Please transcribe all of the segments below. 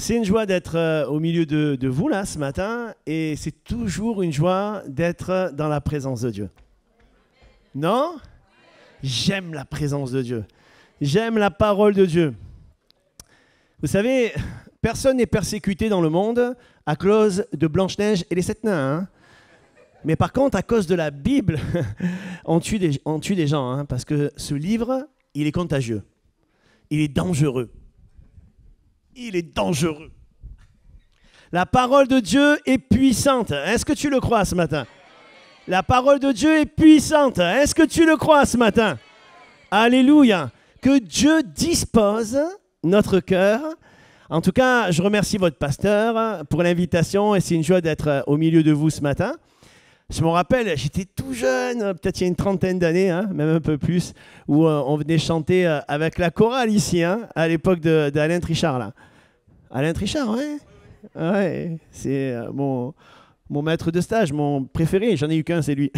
C'est une joie d'être au milieu de vous là ce matin et c'est toujours une joie d'être dans la présence de Dieu. Non? J'aime la présence de Dieu. J'aime la parole de Dieu. Vous savez, personne n'est persécuté dans le monde à cause de Blanche-Neige et les 7 nains. Hein? Mais par contre, à cause de la Bible, on tue des gens hein, parce que ce livre, il est contagieux. Il est dangereux. Il est dangereux. La parole de Dieu est puissante. Est-ce que tu le crois ce matin? La parole de Dieu est puissante. Est-ce que tu le crois ce matin? Alléluia. Que Dieu dispose notre cœur. En tout cas, je remercie votre pasteur pour l'invitation et c'est une joie d'être au milieu de vous ce matin. Je me rappelle, j'étais tout jeune, peut-être il y a une trentaine d'années, hein, même un peu plus, où on venait chanter avec la chorale ici, hein, à l'époque d'Alain Trichard. Là. Alain Trichard, ouais. Ouais, c'est mon maître de stage, mon préféré. J'en ai eu qu'un, c'est lui.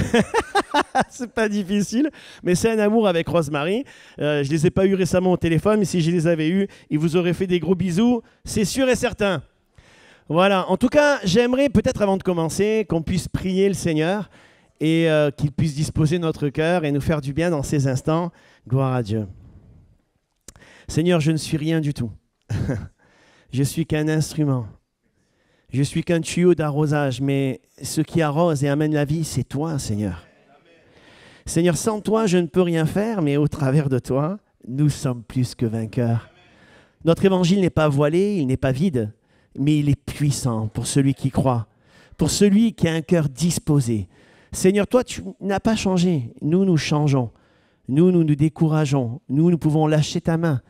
C'est pas difficile, mais c'est un amour avec Rosemary. Je les ai pas eus récemment au téléphone, mais si je les avais eus, ils vous auraient fait des gros bisous, c'est sûr et certain. Voilà, en tout cas, j'aimerais peut-être avant de commencer qu'on puisse prier le Seigneur et qu'il puisse disposer notre cœur et nous faire du bien dans ces instants. Gloire à Dieu. Seigneur, je ne suis rien du tout. Je suis qu'un instrument. Je suis qu'un tuyau d'arrosage, mais ce qui arrose et amène la vie, c'est toi, Seigneur. Seigneur, sans toi, je ne peux rien faire, mais au travers de toi, nous sommes plus que vainqueurs. Notre évangile n'est pas voilé, il n'est pas vide. Mais il est puissant pour celui qui croit, pour celui qui a un cœur disposé. Seigneur, toi, tu n'as pas changé. Nous, nous changeons. Nous, nous nous décourageons. Nous pouvons lâcher ta main.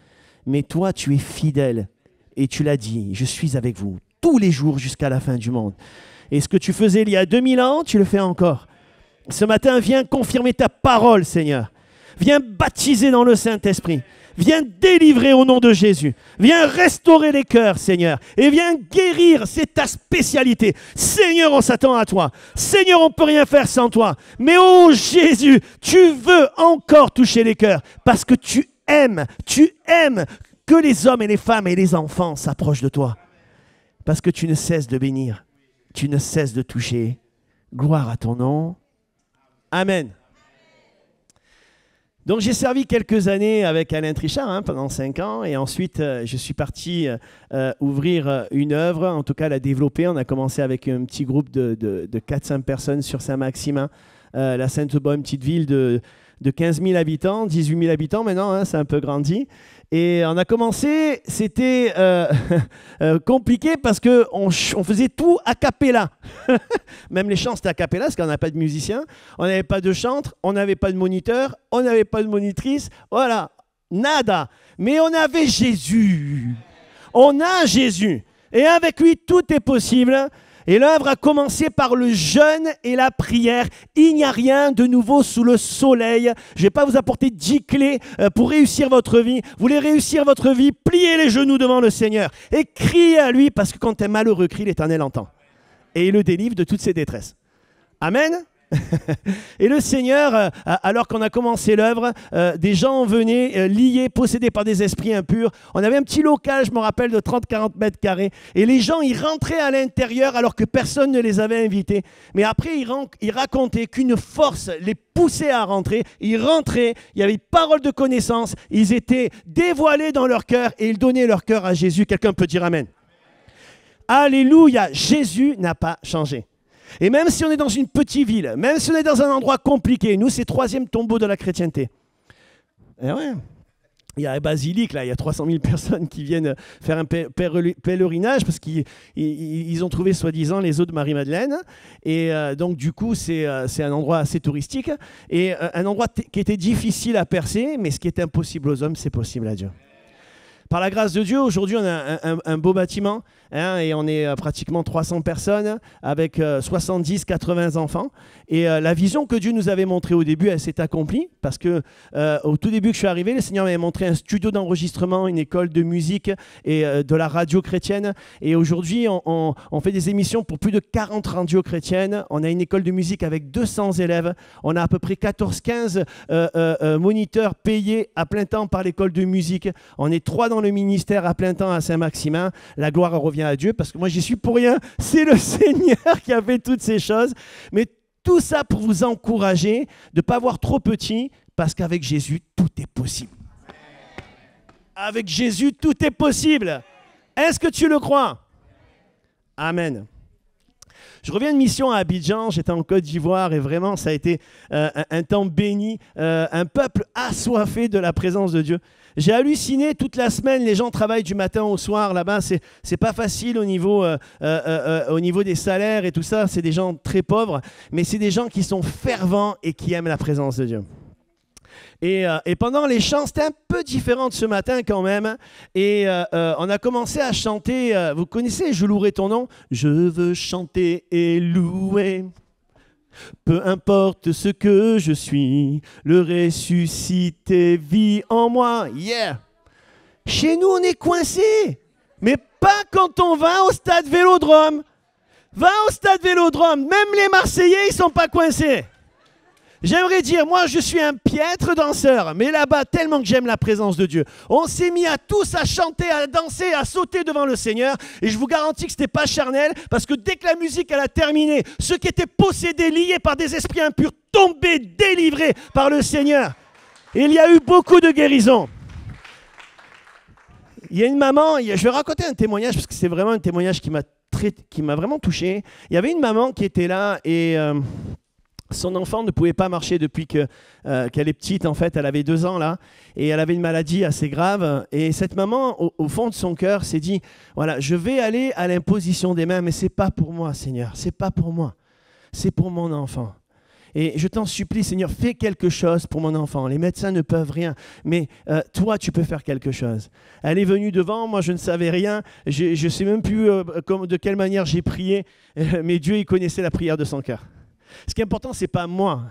Mais toi, tu es fidèle. Et tu l'as dit, je suis avec vous tous les jours jusqu'à la fin du monde. Et ce que tu faisais il y a 2000 ans, tu le fais encore. Ce matin, viens confirmer ta parole, Seigneur. Viens baptiser dans le Saint-Esprit. Viens délivrer au nom de Jésus. Viens restaurer les cœurs, Seigneur. Et viens guérir, c'est ta spécialité. Seigneur, on s'attend à toi. Seigneur, on ne peut rien faire sans toi. Mais oh Jésus, tu veux encore toucher les cœurs parce que tu aimes que les hommes et les femmes et les enfants s'approchent de toi. Parce que tu ne cesses de bénir. Tu ne cesses de toucher. Gloire à ton nom. Amen. Donc j'ai servi quelques années avec Alain Trichard hein, pendant 5 ans et ensuite je suis parti ouvrir une œuvre, en tout cas la développer. On a commencé avec un petit groupe de 4-5 personnes sur Saint-Maximin, la Sainte-Bonne, petite ville de 15 000 habitants, 18 000 habitants maintenant, hein, c'est un peu grandi. Et on a commencé, c'était compliqué parce qu'on faisait tout a cappella. Même les chants, c'était a cappella parce qu'on n'a pas de musicien, on n'avait pas de chantre, on n'avait pas de moniteur, on n'avait pas de monitrice, voilà, nada. Mais on avait Jésus. On a Jésus. Et avec lui, tout est possible. Et l'œuvre a commencé par le jeûne et la prière. Il n'y a rien de nouveau sous le soleil. Je ne vais pas vous apporter 10 clés pour réussir votre vie. Vous voulez réussir votre vie, pliez les genoux devant le Seigneur et criez à lui parce que quand un malheureux crie, l'Éternel entend. Et il le délivre de toutes ses détresses. Amen. Et le Seigneur, alors qu'on a commencé l'œuvre, des gens venaient liés, possédés par des esprits impurs. On avait un petit local, je me rappelle, de 30-40 mètres carrés. Et les gens, ils rentraient à l'intérieur alors que personne ne les avait invités. Mais après, ils racontaient qu'une force les poussait à rentrer. Ils rentraient, il y avait une parole de connaissance. Ils étaient dévoilés dans leur cœur et ils donnaient leur cœur à Jésus. Quelqu'un peut dire Amen. Alléluia, Jésus n'a pas changé. Et même si on est dans une petite ville, même si on est dans un endroit compliqué, nous, c'est le 3e tombeau de la chrétienté. Et ouais, il y a la basilique, là, il y a 300 000 personnes qui viennent faire un pèlerinage parce qu'ils ont trouvé, soi-disant, les os de Marie-Madeleine. Et donc, du coup, c'est un endroit assez touristique et un endroit qui était difficile à percer, mais ce qui est impossible aux hommes, c'est possible à Dieu. Par la grâce de Dieu, aujourd'hui, on a un beau bâtiment hein, et on est pratiquement 300 personnes avec 70-80 enfants. Et la vision que Dieu nous avait montrée au début, elle s'est accomplie parce que au tout début que je suis arrivé, le Seigneur m'avait montré un studio d'enregistrement, une école de musique et de la radio chrétienne. Et aujourd'hui, on fait des émissions pour plus de 40 radios chrétiennes. On a une école de musique avec 200 élèves. On a à peu près 14-15 moniteurs payés à plein temps par l'école de musique. On est 3 dans dans le ministère à plein temps à Saint-Maximin, la gloire revient à Dieu, parce que moi, j'y suis pour rien. C'est le Seigneur qui a fait toutes ces choses. Mais tout ça pour vous encourager de ne pas voir trop petit, parce qu'avec Jésus, tout est possible. Avec Jésus, tout est possible. Est-ce que tu le crois? Amen. Je reviens de mission à Abidjan, j'étais en Côte d'Ivoire et vraiment ça a été un temps béni, un peuple assoiffé de la présence de Dieu. J'ai halluciné toute la semaine, les gens travaillent du matin au soir là-bas, c'est pas facile au niveau des salaires et tout ça, c'est des gens très pauvres, mais c'est des gens qui sont fervents et qui aiment la présence de Dieu. Et pendant les chants, c'était un peu différent de ce matin quand même. Et on a commencé à chanter, vous connaissez « Je louerai ton nom ». Je veux chanter et louer, peu importe ce que je suis, le ressuscité vit en moi. Yeah. Chez nous, on est coincés, mais pas quand on va au stade Vélodrome. Va au stade Vélodrome, même les Marseillais, ils ne sont pas coincés. J'aimerais dire, moi je suis un piètre danseur, mais là-bas, tellement que j'aime la présence de Dieu. On s'est mis à tous à chanter, à danser, à sauter devant le Seigneur, et je vous garantis que ce n'était pas charnel, parce que dès que la musique elle a terminé, ceux qui étaient possédés, liés par des esprits impurs, tombaient, délivrés par le Seigneur. Et il y a eu beaucoup de guérisons. Il y a une maman, je vais raconter un témoignage, parce que c'est vraiment un témoignage qui m'a vraiment touché. Il y avait une maman qui était là, et... son enfant ne pouvait pas marcher depuis qu'elle est petite, en fait, elle avait 2 ans là, et elle avait une maladie assez grave. Et cette maman, au fond de son cœur, s'est dit, voilà, je vais aller à l'imposition des mains, mais c'est pas pour moi, Seigneur, c'est pas pour moi, c'est pour mon enfant. Et je t'en supplie, Seigneur, fais quelque chose pour mon enfant. Les médecins ne peuvent rien, mais toi, tu peux faire quelque chose. Elle est venue devant, moi je ne savais rien, je ne sais même plus de quelle manière j'ai prié, mais Dieu, il connaissait la prière de son cœur. Ce qui est important, ce n'est pas moi,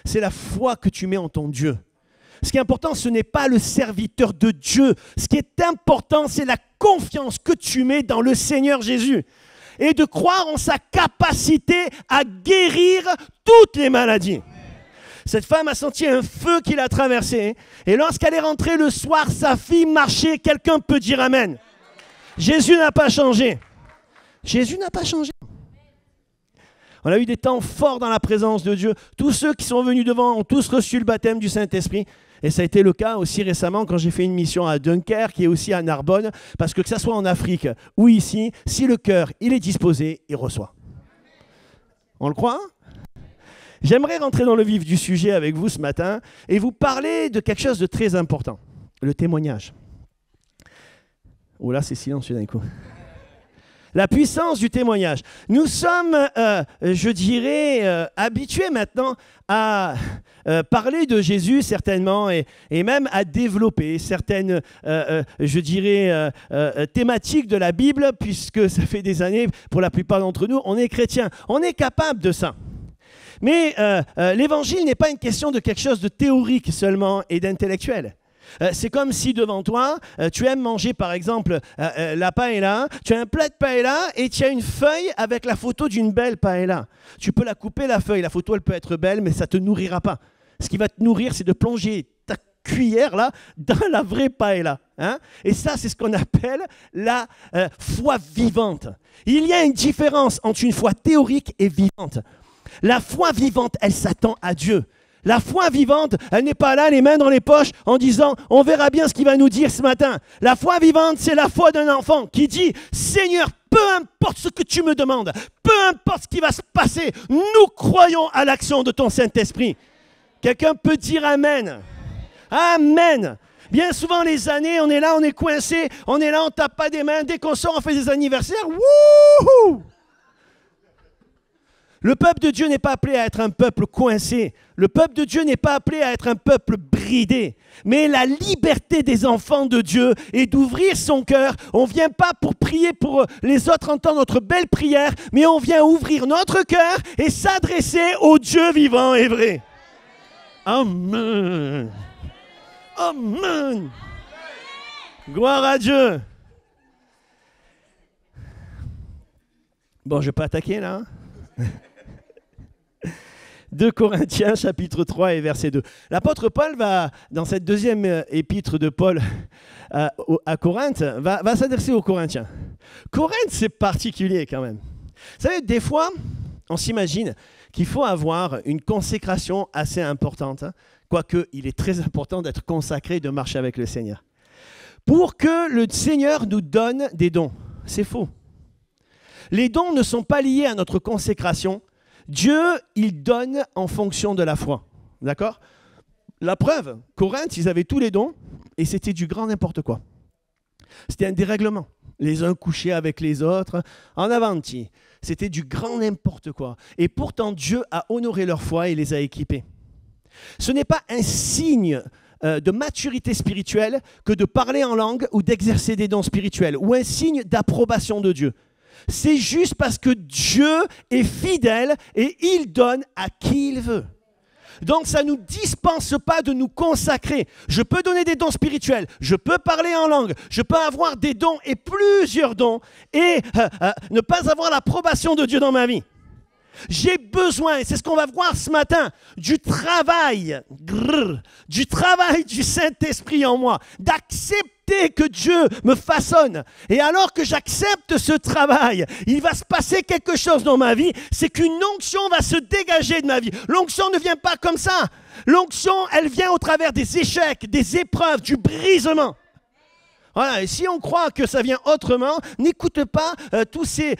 c'est la foi que tu mets en ton Dieu. Ce qui est important, ce n'est pas le serviteur de Dieu. Ce qui est important, c'est la confiance que tu mets dans le Seigneur Jésus. Et de croire en sa capacité à guérir toutes les maladies. Cette femme a senti un feu qui l'a traversée. Et lorsqu'elle est rentrée le soir, sa fille marchait. Quelqu'un peut dire Amen. Jésus n'a pas changé. Jésus n'a pas changé. On a eu des temps forts dans la présence de Dieu. Tous ceux qui sont venus devant ont tous reçu le baptême du Saint-Esprit. Et ça a été le cas aussi récemment quand j'ai fait une mission à Dunkerque et aussi à Narbonne. Parce que ça soit en Afrique ou ici, si le cœur il est disposé, il reçoit. On le croit? J'aimerais rentrer dans le vif du sujet avec vous ce matin et vous parler de quelque chose de très important. Le témoignage. Oh là, c'est silencieux d'un coup. La puissance du témoignage. Nous sommes, je dirais, habitués maintenant à parler de Jésus certainement et même à développer certaines, je dirais, thématiques de la Bible puisque ça fait des années, pour la plupart d'entre nous, on est chrétiens. On est capable de ça. Mais l'évangile n'est pas une question de quelque chose de théorique seulement et d'intellectuel. C'est comme si devant toi, tu aimes manger par exemple la paella, tu as un plat de paella et tu as une feuille avec la photo d'une belle paella. Tu peux la couper la feuille, la photo elle peut être belle mais ça ne te nourrira pas. Ce qui va te nourrir c'est de plonger ta cuillère là dans la vraie paella. Hein? Et ça c'est ce qu'on appelle la foi vivante. Il y a une différence entre une foi théorique et vivante. La foi vivante elle s'attend à Dieu. La foi vivante, elle n'est pas là, les mains dans les poches, en disant « on verra bien ce qu'il va nous dire ce matin ». La foi vivante, c'est la foi d'un enfant qui dit « Seigneur, peu importe ce que tu me demandes, peu importe ce qui va se passer, nous croyons à l'action de ton Saint-Esprit ». Quelqu'un peut dire « Amen ». Amen. Bien souvent, les années, on est là, on est coincé, on est là, on ne tape pas des mains. Dès qu'on sort, on fait des anniversaires. Wouhou! Le peuple de Dieu n'est pas appelé à être un peuple coincé. Le peuple de Dieu n'est pas appelé à être un peuple bridé. Mais la liberté des enfants de Dieu est d'ouvrir son cœur. On ne vient pas pour prier pour les autres entendre notre belle prière, mais on vient ouvrir notre cœur et s'adresser au Dieu vivant et vrai. Amen. Amen. Gloire à Dieu. Bon, je ne vais pas attaquer là. 2 Corinthiens, chapitre 3 et verset 2. L'apôtre Paul va, dans cette deuxième épître de Paul à Corinthe, va s'adresser aux Corinthiens. Corinthe, c'est particulier quand même. Vous savez, des fois, on s'imagine qu'il faut avoir une consécration assez importante, hein, quoique il est très important d'être consacré et de marcher avec le Seigneur, pour que le Seigneur nous donne des dons. C'est faux. Les dons ne sont pas liés à notre consécration. Dieu, il donne en fonction de la foi. D'accord ? La preuve, Corinthe, ils avaient tous les dons et c'était du grand n'importe quoi. C'était un dérèglement. Les uns couchaient avec les autres, en avanti. C'était du grand n'importe quoi. Et pourtant, Dieu a honoré leur foi et les a équipés. Ce n'est pas un signe de maturité spirituelle que de parler en langue ou d'exercer des dons spirituels, ou un signe d'approbation de Dieu. C'est juste parce que Dieu est fidèle et il donne à qui il veut. Donc ça ne nous dispense pas de nous consacrer. Je peux donner des dons spirituels, je peux parler en langue, je peux avoir des dons et plusieurs dons et ne pas avoir l'approbation de Dieu dans ma vie. J'ai besoin, et c'est ce qu'on va voir ce matin, du travail du Saint-Esprit en moi, d'accepter que Dieu me façonne. Et alors que j'accepte ce travail, il va se passer quelque chose dans ma vie, c'est qu'une onction va se dégager de ma vie. L'onction ne vient pas comme ça. L'onction, elle vient au travers des échecs, des épreuves, du brisement. Voilà, et si on croit que ça vient autrement, n'écoute pas tous ces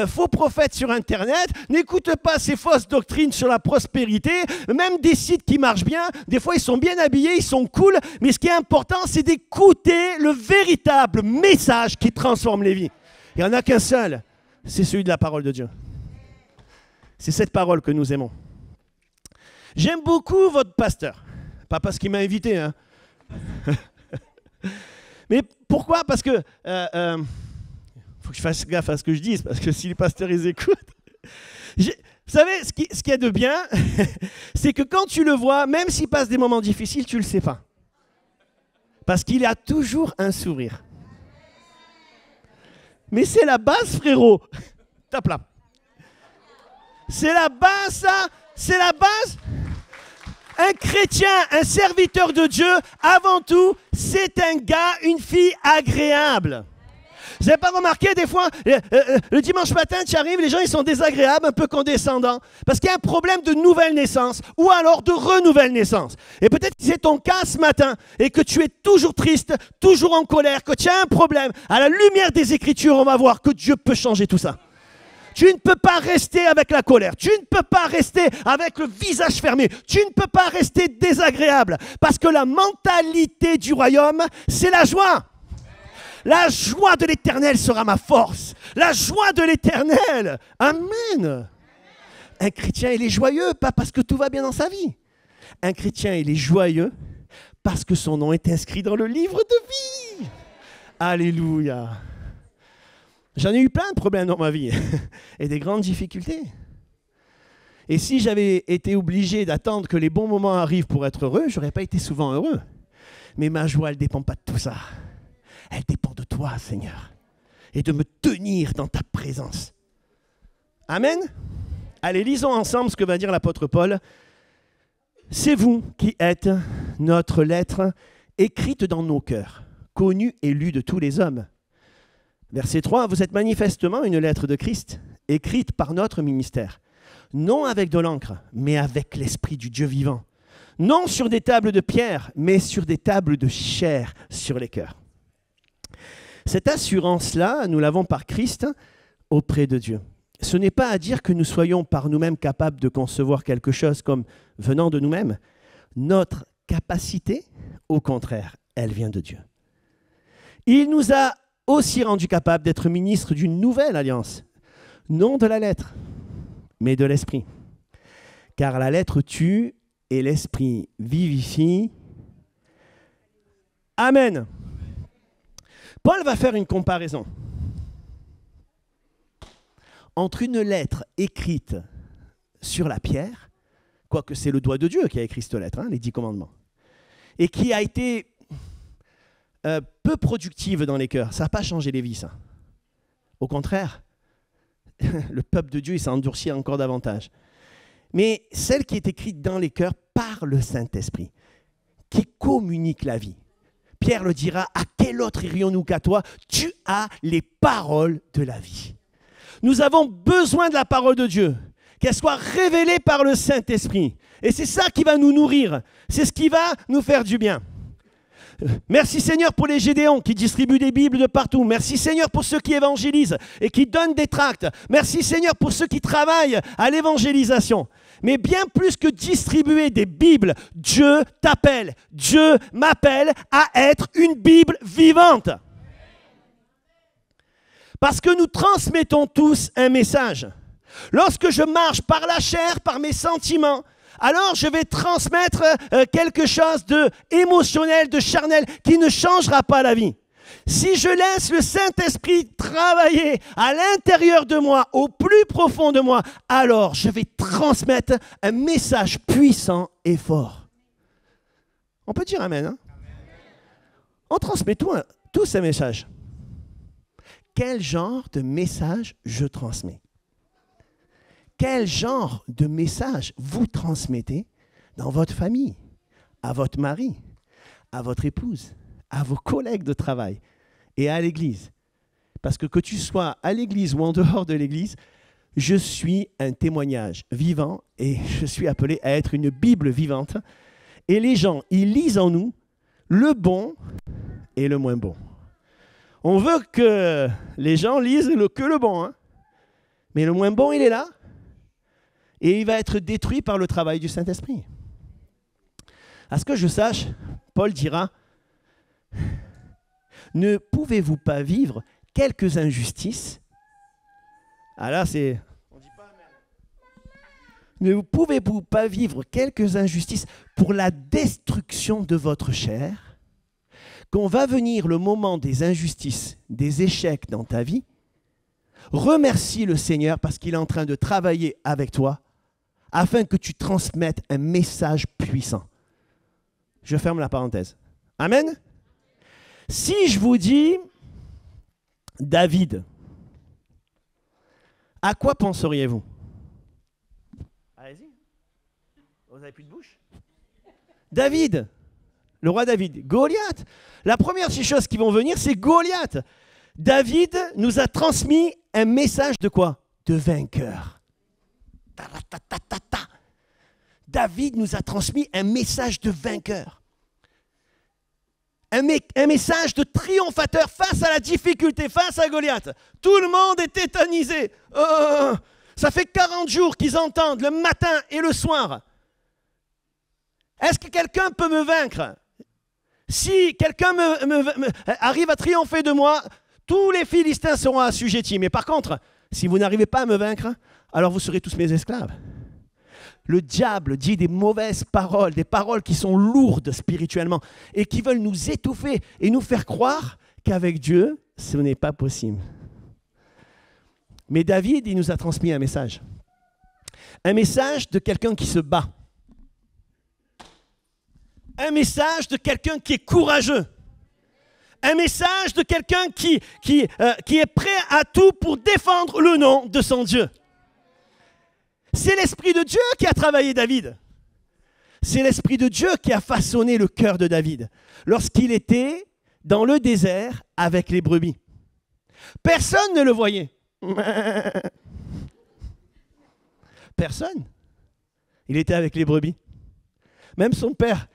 faux prophètes sur Internet, n'écoute pas ces fausses doctrines sur la prospérité, même des sites qui marchent bien, des fois ils sont bien habillés, ils sont cool, mais ce qui est important, c'est d'écouter le véritable message qui transforme les vies. Il n'y en a qu'un seul, c'est celui de la parole de Dieu. C'est cette parole que nous aimons. J'aime beaucoup votre pasteur, pas parce qu'il m'a invité, hein. Mais pourquoi ? Parce que, faut que je fasse gaffe à ce que je dise, parce que si les pasteurs ils écoutent. Vous savez, ce qu'il y a de bien, c'est que quand tu le vois, même s'il passe des moments difficiles, tu ne le sais pas. Parce qu'il a toujours un sourire. Mais c'est la base, frérot. Tape là. C'est la base, ça. C'est la base. Un chrétien, un serviteur de Dieu, avant tout, c'est un gars, une fille agréable. Vous n'avez pas remarqué des fois, le dimanche matin, tu arrives, les gens ils sont désagréables, un peu condescendants, parce qu'il y a un problème de nouvelle naissance, ou alors de renouvelle naissance. Et peut-être que c'est ton cas ce matin, et que tu es toujours triste, toujours en colère, que tu as un problème. À la lumière des Écritures, on va voir que Dieu peut changer tout ça. Tu ne peux pas rester avec la colère. Tu ne peux pas rester avec le visage fermé. Tu ne peux pas rester désagréable. Parce que la mentalité du royaume, c'est la joie. La joie de l'Éternel sera ma force. La joie de l'Éternel. Amen. Un chrétien, il est joyeux, pas parce que tout va bien dans sa vie. Un chrétien, il est joyeux parce que son nom est inscrit dans le livre de vie. Alléluia. J'en ai eu plein de problèmes dans ma vie et des grandes difficultés. Et si j'avais été obligé d'attendre que les bons moments arrivent pour être heureux, je n'aurais pas été souvent heureux. Mais ma joie, elle ne dépend pas de tout ça. Elle dépend de toi, Seigneur, et de me tenir dans ta présence. Amen. Allez, lisons ensemble ce que va dire l'apôtre Paul. C'est vous qui êtes notre lettre écrite dans nos cœurs, connue et lue de tous les hommes. Verset 3, vous êtes manifestement une lettre de Christ, écrite par notre ministère, non avec de l'encre, mais avec l'Esprit du Dieu vivant, non sur des tables de pierre, mais sur des tables de chair sur les cœurs. Cette assurance-là, nous l'avons par Christ auprès de Dieu. Ce n'est pas à dire que nous soyons par nous-mêmes capables de concevoir quelque chose comme venant de nous-mêmes. Notre capacité, au contraire, elle vient de Dieu. Il nous a aussi rendu capable d'être ministre d'une nouvelle alliance, non de la lettre, mais de l'esprit. Car la lettre tue et l'esprit vivifie. Amen. Paul va faire une comparaison entre une lettre écrite sur la pierre, quoique c'est le doigt de Dieu qui a écrit cette lettre, les 10 commandements, et qui a été peu productive dans les cœurs. Ça n'a pas changé les vies, ça. Au contraire, le peuple de Dieu, il s'est endurci encore davantage. mais celle qui est écrite dans les cœurs par le Saint-Esprit, qui communique la vie. Pierre le dira, à quel autre irions-nous qu'à toi? Tu as les paroles de la vie. Nous avons besoin de la parole de Dieu, qu'elle soit révélée par le Saint-Esprit. Et c'est ça qui va nous nourrir, c'est ce qui va nous faire du bien. Merci Seigneur pour les Gédéons qui distribuent des Bibles de partout. Merci Seigneur pour ceux qui évangélisent et qui donnent des tracts. Merci Seigneur pour ceux qui travaillent à l'évangélisation. Mais bien plus que distribuer des Bibles, Dieu t'appelle, Dieu m'appelle à être une Bible vivante. Parce que nous transmettons tous un message. Lorsque je marche par la chair, par mes sentiments, alors je vais transmettre quelque chose d'émotionnel, de charnel, qui ne changera pas la vie. Si je laisse le Saint-Esprit travailler à l'intérieur de moi, au plus profond de moi, alors je vais transmettre un message puissant et fort. On peut dire Amen, hein? On transmet tous un message. Quel genre de message je transmets? Quel genre de message vous transmettez dans votre famille, à votre mari, à votre épouse, à vos collègues de travail et à l'église? Parce que tu sois à l'église ou en dehors de l'église, je suis un témoignage vivant et je suis appelé à être une Bible vivante. Et les gens, ils lisent en nous le bon et le moins bon. On veut que les gens lisent que le bon, hein? Mais le moins bon, il est là. Et il va être détruit par le travail du Saint-Esprit. À ce que je sache, Paul dira, ne pouvez-vous pas vivre quelques injustices? Ah là, c'est... On dit pas amen. Ne pouvez-vous pas vivre quelques injustices pour la destruction de votre chair? Quand va venir le moment des injustices, des échecs dans ta vie, remercie le Seigneur parce qu'il est en train de travailler avec toi afin que tu transmettes un message puissant. Je ferme la parenthèse. Amen. Si je vous dis David, à quoi penseriez-vous? Allez-y. Vous n'avez plus de bouche? David, le roi David. Goliath. La première des choses qui vont venir, c'est Goliath. David nous a transmis un message de quoi? De vainqueur. David nous a transmis un message de vainqueur. Un message de triomphateur face à la difficulté, face à Goliath. Tout le monde est tétanisé. Ça fait 40 jours qu'ils entendent le matin et le soir. Est-ce que quelqu'un peut me vaincre? Si quelqu'un arrive à triompher de moi, tous les Philistins seront assujettis. Mais par contre, si vous n'arrivez pas à me vaincre, alors vous serez tous mes esclaves. Le diable dit des mauvaises paroles, des paroles qui sont lourdes spirituellement et qui veulent nous étouffer et nous faire croire qu'avec Dieu, ce n'est pas possible. Mais David, il nous a transmis un message. Un message de quelqu'un qui se bat. Un message de quelqu'un qui est courageux. Un message de quelqu'un qui est prêt à tout pour défendre le nom de son Dieu. C'est l'Esprit de Dieu qui a travaillé David. C'est l'Esprit de Dieu qui a façonné le cœur de David lorsqu'il était dans le désert avec les brebis. Personne ne le voyait. Personne. Il était avec les brebis. Même son père,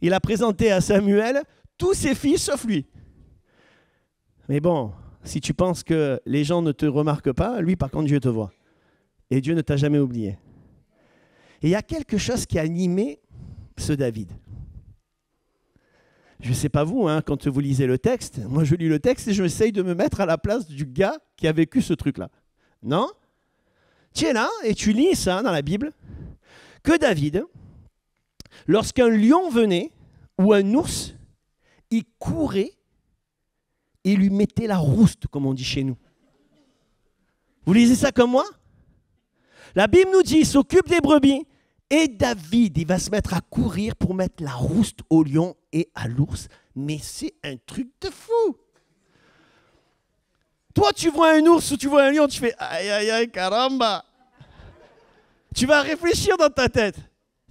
il a présenté à Samuel tous ses fils sauf lui. Mais bon, si tu penses que les gens ne te remarquent pas, lui par contre Dieu te voit. Et Dieu ne t'a jamais oublié. Et il y a quelque chose qui a animé ce David. Je ne sais pas vous, hein, quand vous lisez le texte, moi je lis le texte et j'essaye de me mettre à la place du gars qui a vécu ce truc-là. Non? Tu es là et tu lis ça dans la Bible, que David, lorsqu'un lion venait ou un ours, il courait et lui mettait la rouste, comme on dit chez nous. Vous lisez ça comme moi? La Bible nous dit, il s'occupe des brebis et David, il va se mettre à courir pour mettre la rouste au lion et à l'ours. Mais c'est un truc de fou. Toi, tu vois un ours ou tu vois un lion, tu fais aïe, aïe, aïe, caramba. Tu vas réfléchir dans ta tête.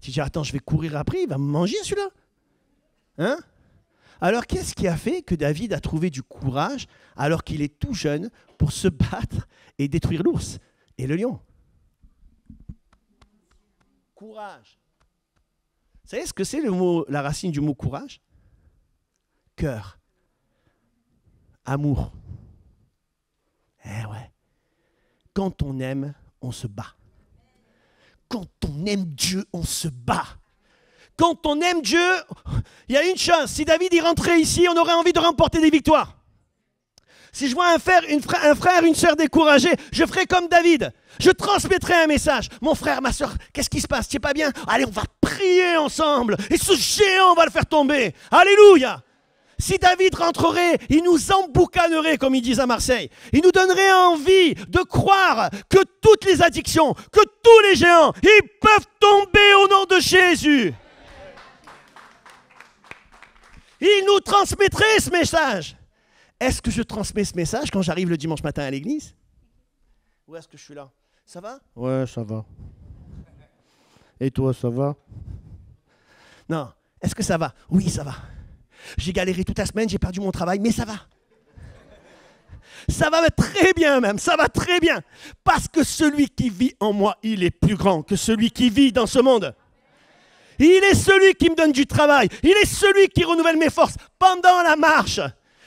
Tu dis, attends, je vais courir après, il va me manger celui-là. Hein? Alors, qu'est-ce qui a fait que David a trouvé du courage, alors qu'il est tout jeune, pour se battre et détruire l'ours et le lion? Courage. Vous savez ce que c'est la racine du mot courage? Cœur. Amour. Eh ouais. Quand on aime, on se bat. Quand on aime Dieu, on se bat. Quand on aime Dieu, il y a une chose. Si David y rentrait ici, on aurait envie de remporter des victoires. Si je vois un frère, une sœur découragée, je ferai comme David. Je transmettrai un message. Mon frère, ma sœur, qu'est-ce qui se passe? Tu n'es pas bien? Allez, on va prier ensemble. Et ce géant, on va le faire tomber. Alléluia. Si David rentrerait, il nous emboucanerait, comme ils disent à Marseille. Il nous donnerait envie de croire que toutes les addictions, que tous les géants, ils peuvent tomber au nom de Jésus. Il nous transmettrait ce message. Est-ce que je transmets ce message quand j'arrive le dimanche matin à l'église? Ou est-ce que je suis là? Ça va? Ouais, ça va. Et toi, ça va? Non. Est-ce que ça va? Oui, ça va. J'ai galéré toute la semaine, j'ai perdu mon travail, mais ça va. Ça va très bien même, ça va très bien. Parce que celui qui vit en moi, il est plus grand que celui qui vit dans ce monde. Il est celui qui me donne du travail. Il est celui qui renouvelle mes forces pendant la marche.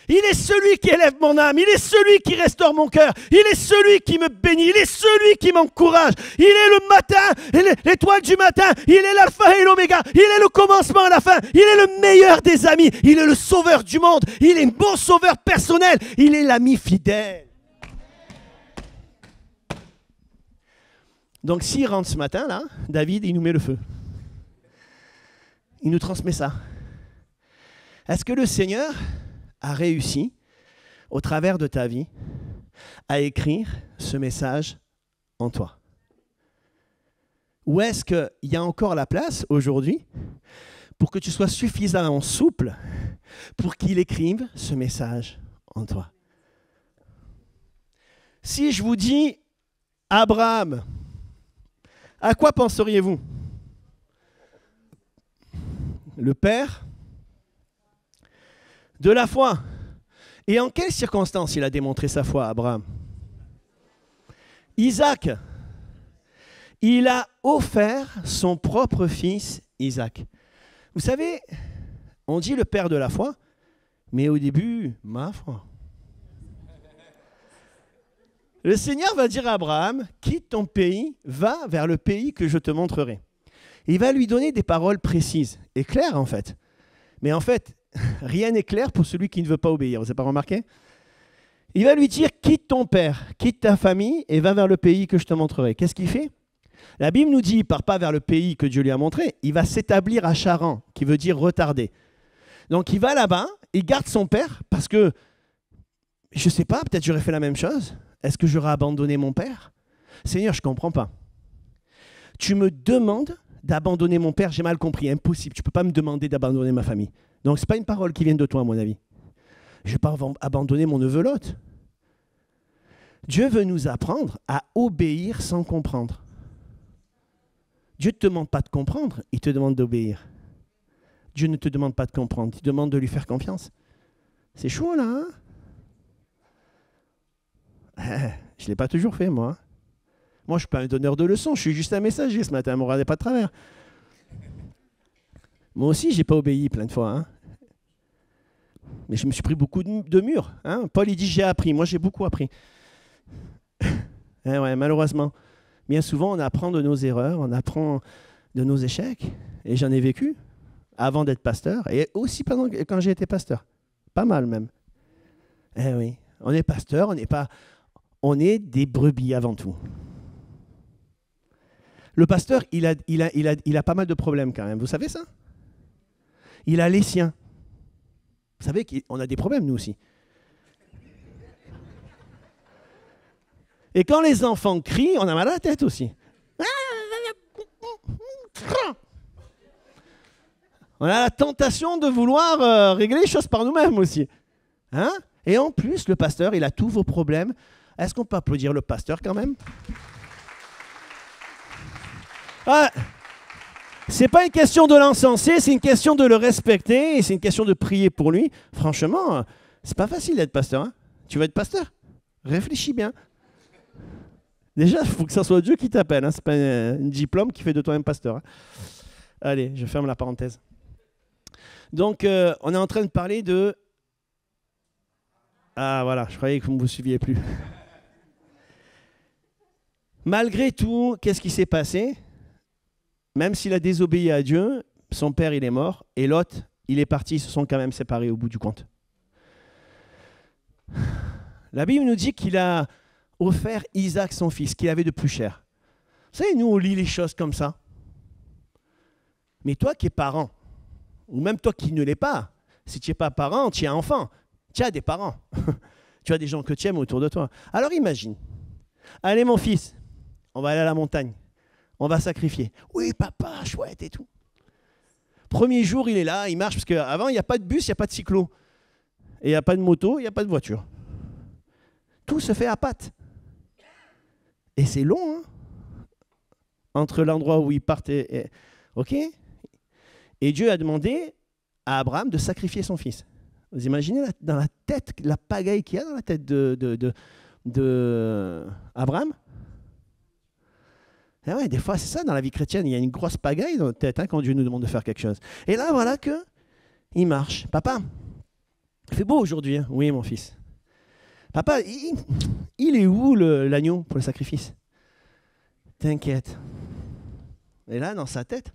Il est celui qui élève mon âme. Il est celui qui restaure mon cœur. Il est celui qui me bénit. Il est celui qui m'encourage. Il est le matin, l'étoile du matin. Il est l'alpha et l'oméga. Il est le commencement à la fin. Il est le meilleur des amis. Il est le sauveur du monde. Il est mon sauveur personnel. Il est l'ami fidèle. Donc s'il rentre ce matin, là, David, il nous met le feu. Il nous transmet ça. Est-ce que le Seigneur a réussi, au travers de ta vie, à écrire ce message en toi? Ou est-ce qu'il y a encore la place aujourd'hui pour que tu sois suffisamment souple pour qu'il écrive ce message en toi? Si je vous dis Abraham, à quoi penseriez-vous? Le père de la foi. Et en quelles circonstances il a démontré sa foi, Abraham? Isaac. Il a offert son propre fils, Isaac. Vous savez, on dit le père de la foi, mais au début, ma foi. Le Seigneur va dire à Abraham, quitte ton pays, va vers le pays que je te montrerai. Il va lui donner des paroles précises et claires en fait. Mais en fait, rien n'est clair pour celui qui ne veut pas obéir. Vous n'avez pas remarqué? Il va lui dire, quitte ton père, quitte ta famille et va vers le pays que je te montrerai. Qu'est-ce qu'il fait? La Bible nous dit, il ne part pas vers le pays que Dieu lui a montré. Il va s'établir à Charan, qui veut dire retarder. Donc il va là-bas, il garde son père parce que, je ne sais pas, peut-être j'aurais fait la même chose. Est-ce que j'aurais abandonné mon père? Seigneur, je ne comprends pas. Tu me demandes d'abandonner mon père, j'ai mal compris, impossible. Tu ne peux pas me demander d'abandonner ma famille. Donc, ce n'est pas une parole qui vient de toi, à mon avis. Je ne vais pas abandonner mon neveu Lot. Dieu veut nous apprendre à obéir sans comprendre. Dieu ne te demande pas de comprendre, il te demande d'obéir. Dieu ne te demande pas de comprendre, il te demande de lui faire confiance. C'est chaud, là, hein? Je ne l'ai pas toujours fait, moi. Moi, je ne suis pas un donneur de leçons, je suis juste un messager ce matin, ne me regardez pas de travers. Moi aussi, je n'ai pas obéi plein de fois. Hein. Mais je me suis pris beaucoup de murs. Hein. Paul, il dit, j'ai appris. Moi, j'ai beaucoup appris. Ouais, malheureusement. Bien souvent, on apprend de nos erreurs, on apprend de nos échecs. Et j'en ai vécu avant d'être pasteur. Et aussi quand j'ai été pasteur. Pas mal même. Eh oui, on est pasteur, on est des brebis avant tout. Le pasteur, il a pas mal de problèmes quand même. Vous savez ça? Il a les siens. Vous savez qu'on a des problèmes, nous aussi. Et quand les enfants crient, on a mal à la tête aussi. On a la tentation de vouloir régler les choses par nous-mêmes aussi. Hein? Et en plus, le pasteur, il a tous vos problèmes. Est-ce qu'on peut applaudir le pasteur quand même? Ah, c'est pas une question de l'encenser, c'est une question de le respecter et c'est une question de prier pour lui. Franchement, c'est pas facile d'être pasteur. Hein. Tu veux être pasteur? Réfléchis bien. Déjà, il faut que ça soit Dieu qui t'appelle. Hein. C'est pas un diplôme qui fait de toi un pasteur. Hein. Allez, je ferme la parenthèse. Donc, on est en train de parler de... Ah voilà, je croyais que vous ne me suiviez plus. Malgré tout, qu'est-ce qui s'est passé? Même s'il a désobéi à Dieu, son père, il est mort, et Lot, il est parti, ils se sont quand même séparés au bout du compte. La Bible nous dit qu'il a offert Isaac, son fils, qu'il avait de plus cher. Vous savez, nous, on lit les choses comme ça. Mais toi qui es parent, ou même toi qui ne l'es pas, si tu n'es pas parent, tu es enfant, tu as des parents. Tu as des gens que tu aimes autour de toi. Alors imagine, allez mon fils, on va aller à la montagne. On va sacrifier. Oui, papa, chouette et tout. Premier jour, il est là, il marche, parce qu'avant, il n'y a pas de bus, il n'y a pas de cyclo. Et il n'y a pas de moto, il n'y a pas de voiture. Tout se fait à pattes. Et c'est long, hein, entre l'endroit où ils partent et... OK? Et Dieu a demandé à Abraham de sacrifier son fils. Vous imaginez dans la tête, la pagaille qu'il y a dans la tête de Abraham? Et ouais, des fois, c'est ça, dans la vie chrétienne, il y a une grosse pagaille dans notre tête hein, quand Dieu nous demande de faire quelque chose. Et là, voilà qu'il marche. Papa, il fait beau aujourd'hui. Hein? Oui, mon fils. Papa, il est où l'agneau pour le sacrifice? T'inquiète. Et là, dans sa tête,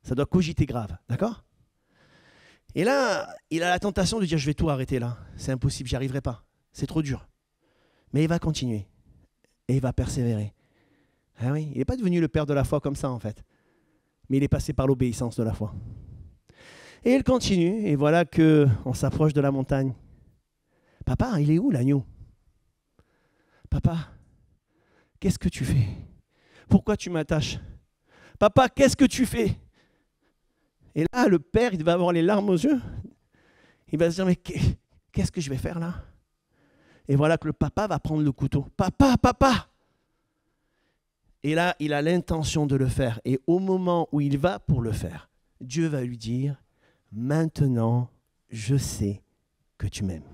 ça doit cogiter grave, d'accord? Et là, il a la tentation de dire, je vais tout arrêter là. C'est impossible, j'y arriverai pas. C'est trop dur. Mais il va continuer. Et il va persévérer. Ah oui, il n'est pas devenu le père de la foi comme ça en fait. Mais il est passé par l'obéissance de la foi. Et il continue, et voilà qu'on s'approche de la montagne. Papa, il est où l'agneau? Papa, qu'est-ce que tu fais? Pourquoi tu m'attaches? Papa, qu'est-ce que tu fais? Et là, le père, il va avoir les larmes aux yeux. Il va se dire, mais qu'est-ce que je vais faire là? Et voilà que le papa va prendre le couteau. Papa, papa! Et là, il a l'intention de le faire. Et au moment où il va pour le faire, Dieu va lui dire, maintenant, je sais que tu m'aimes.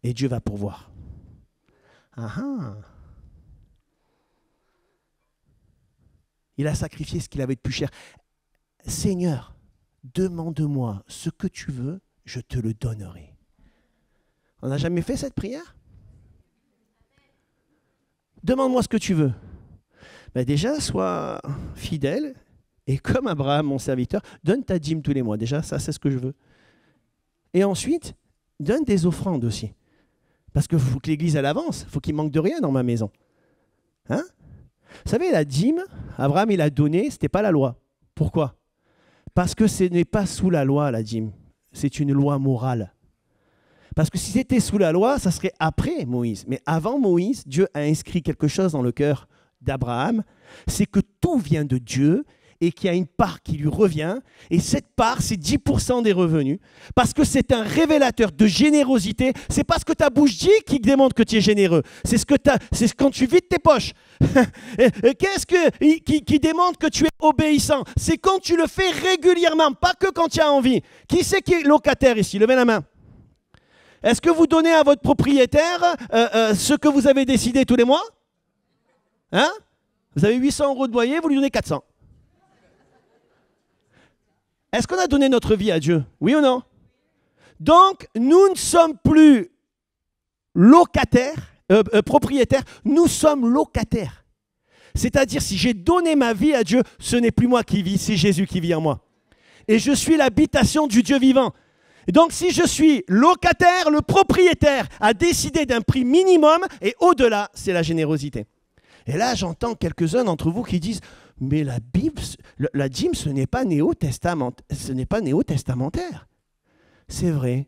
Et Dieu va pourvoir. Ah ah. Il a sacrifié ce qu'il avait de plus cher. Seigneur, demande-moi ce que tu veux, je te le donnerai. On n'a jamais fait cette prière? Demande-moi ce que tu veux. Ben déjà, sois fidèle et comme Abraham, mon serviteur, donne ta dîme tous les mois. Déjà, ça, c'est ce que je veux. Et ensuite, donne des offrandes aussi. Parce qu'il faut que l'Église, elle avance. Il faut qu'il manque de rien dans ma maison. Hein? Vous savez, la dîme, Abraham, il a donné, ce n'était pas la loi. Pourquoi? Parce que ce n'est pas sous la loi, la dîme. C'est une loi morale. Parce que si c'était sous la loi, ça serait après Moïse. Mais avant Moïse, Dieu a inscrit quelque chose dans le cœur d'Abraham, c'est que tout vient de Dieu et qu'il y a une part qui lui revient. Et cette part, c'est 10% des revenus. Parce que c'est un révélateur de générosité. C'est pas ce que ta bouche dit qui démontre que tu es généreux. C'est quand tu vides tes poches. Qu'est-ce qui démontre que tu es obéissant? C'est quand tu le fais régulièrement, pas que quand tu as envie. Qui c'est qui est locataire ici? Levez la main. Est-ce que vous donnez à votre propriétaire ce que vous avez décidé tous les mois? Hein? Vous avez 800 € de loyer, vous lui donnez 400. Est-ce qu'on a donné notre vie à Dieu? Oui ou non? Donc, nous ne sommes plus locataires, propriétaires, nous sommes locataires. C'est-à-dire, si j'ai donné ma vie à Dieu, ce n'est plus moi qui vis, c'est Jésus qui vit en moi. Et je suis l'habitation du Dieu vivant. Et donc, si je suis locataire, le propriétaire a décidé d'un prix minimum et au-delà, c'est la générosité. Et là, j'entends quelques-uns d'entre vous qui disent « Mais la Bible, la dîme, ce n'est pas néo-testamentaire. » C'est vrai.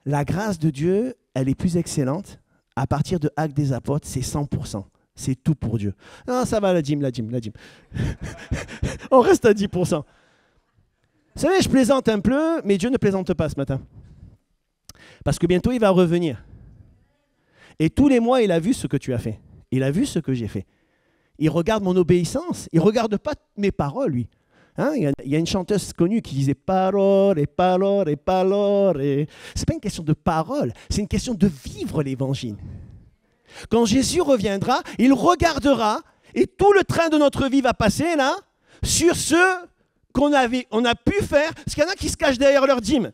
La grâce de Dieu, elle est plus excellente. À partir de Actes des Apôtres, c'est 100%. C'est tout pour Dieu. Non, ça va, la dîme. On reste à 10%. Vous savez, je plaisante un peu, mais Dieu ne plaisante pas ce matin. Parce que bientôt, il va revenir. Et tous les mois, il a vu ce que tu as fait. Il a vu ce que j'ai fait. Il regarde mon obéissance. Il ne regarde pas mes paroles, lui. Hein, il y a une chanteuse connue qui disait parole et parole et parole. Ce n'est pas une question de parole, c'est une question de vivre l'évangile. Quand Jésus reviendra, il regardera et tout le train de notre vie va passer là sur ce on a pu faire, parce qu'il y en a qui se cachent derrière leur dîme.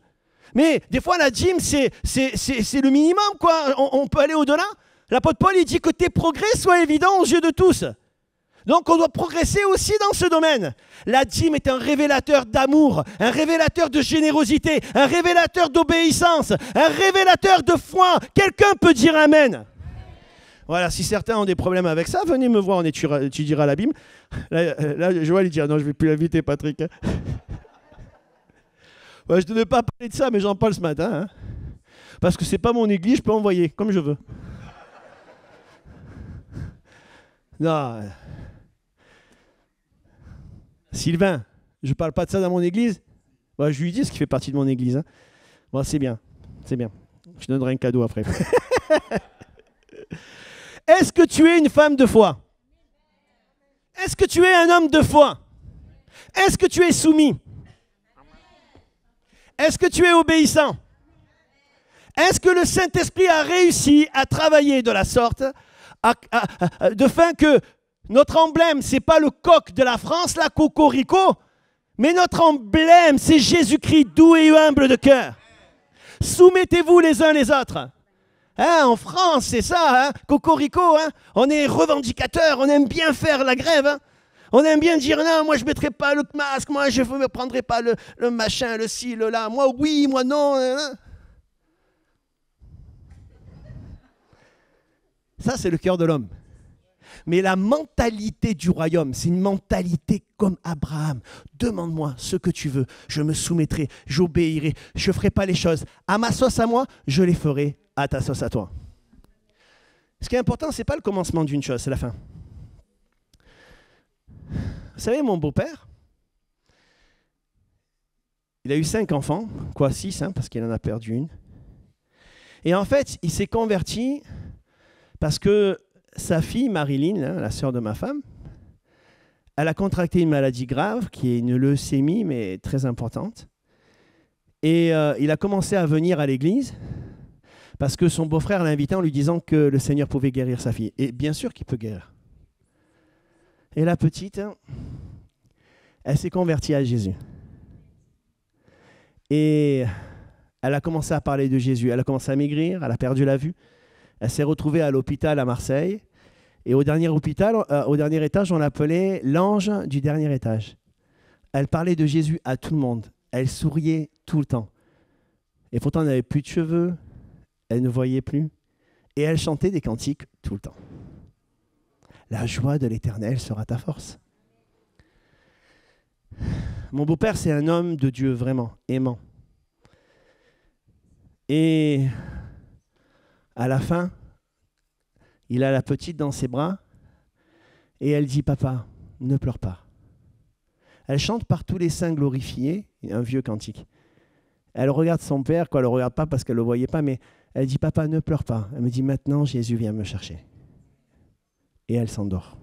Mais des fois, la dîme, c'est le minimum, quoi. On peut aller au-delà. L'apôtre Paul, il dit que tes progrès soient évidents aux yeux de tous. Donc, on doit progresser aussi dans ce domaine. La dîme est un révélateur d'amour, un révélateur de générosité, un révélateur d'obéissance, un révélateur de foi. Quelqu'un peut dire Amen. Voilà, si certains ont des problèmes avec ça, venez me voir, on étudiera la Bible. Là, Joël, il dit, ah non, je ne vais plus l'inviter, Patrick. Ouais, je ne devais pas parler de ça, mais j'en parle ce matin. Hein. Parce que ce n'est pas mon église, je peux envoyer comme je veux. Non. Sylvain, je ne parle pas de ça dans mon église. Bon, je lui dis ce qui fait partie de mon église. Hein. Bon, c'est bien, c'est bien. Je donnerai un cadeau après. Est-ce que tu es une femme de foi? Est-ce que tu es un homme de foi? Est-ce que tu es soumis? Est-ce que tu es obéissant? Est-ce que le Saint-Esprit a réussi à travailler de la sorte, de fin que notre emblème, ce n'est pas le coq de la France, la cocorico, mais notre emblème, c'est Jésus-Christ, doux et humble de cœur. Soumettez-vous les uns les autres. Hein, en France, c'est ça, hein, cocorico, hein, on est revendicateurs, on aime bien faire la grève. Hein. On aime bien dire, non, moi je ne mettrai pas le masque, moi je ne me prendrai pas le machin, le ci, le là, moi oui, moi non. Hein. Ça, c'est le cœur de l'homme. Mais la mentalité du royaume, c'est une mentalité comme Abraham. Demande-moi ce que tu veux, je me soumettrai, j'obéirai, je ne ferai pas les choses. À ma sauce à moi, je les ferai à ta sauce à toi. Ce qui est important, ce n'est pas le commencement d'une chose, c'est la fin. Vous savez, mon beau-père, il a eu 5 enfants, quoi 6, hein, parce qu'il en a perdu une. Et en fait, il s'est converti parce que sa fille, Marilyn, hein, la sœur de ma femme, elle a contracté une maladie grave, qui est une leucémie, mais très importante. Et il a commencé à venir à l'église parce que son beau-frère l'a invité en lui disant que le Seigneur pouvait guérir sa fille. Et bien sûr qu'il peut guérir. Et la petite, elle s'est convertie à Jésus. Et elle a commencé à parler de Jésus. Elle a commencé à maigrir, elle a perdu la vue. Elle s'est retrouvée à l'hôpital à Marseille. Et au dernier étage, on l'appelait l'ange du dernier étage. Elle parlait de Jésus à tout le monde. Elle souriait tout le temps. Et pourtant, elle n'avait plus de cheveux. Elle ne voyait plus. Et elle chantait des cantiques tout le temps. La joie de l'Éternel sera ta force. Mon beau-père, c'est un homme de Dieu, vraiment, aimant. Et à la fin, il a la petite dans ses bras et elle dit « Papa, ne pleure pas ». Elle chante par tous les saints glorifiés, un vieux cantique. Elle regarde son père, quoi, elle ne le regarde pas parce qu'elle ne le voyait pas, mais elle dit « Papa, ne pleure pas ». Elle me dit « Maintenant, Jésus vient me chercher ». Et elle s'endort.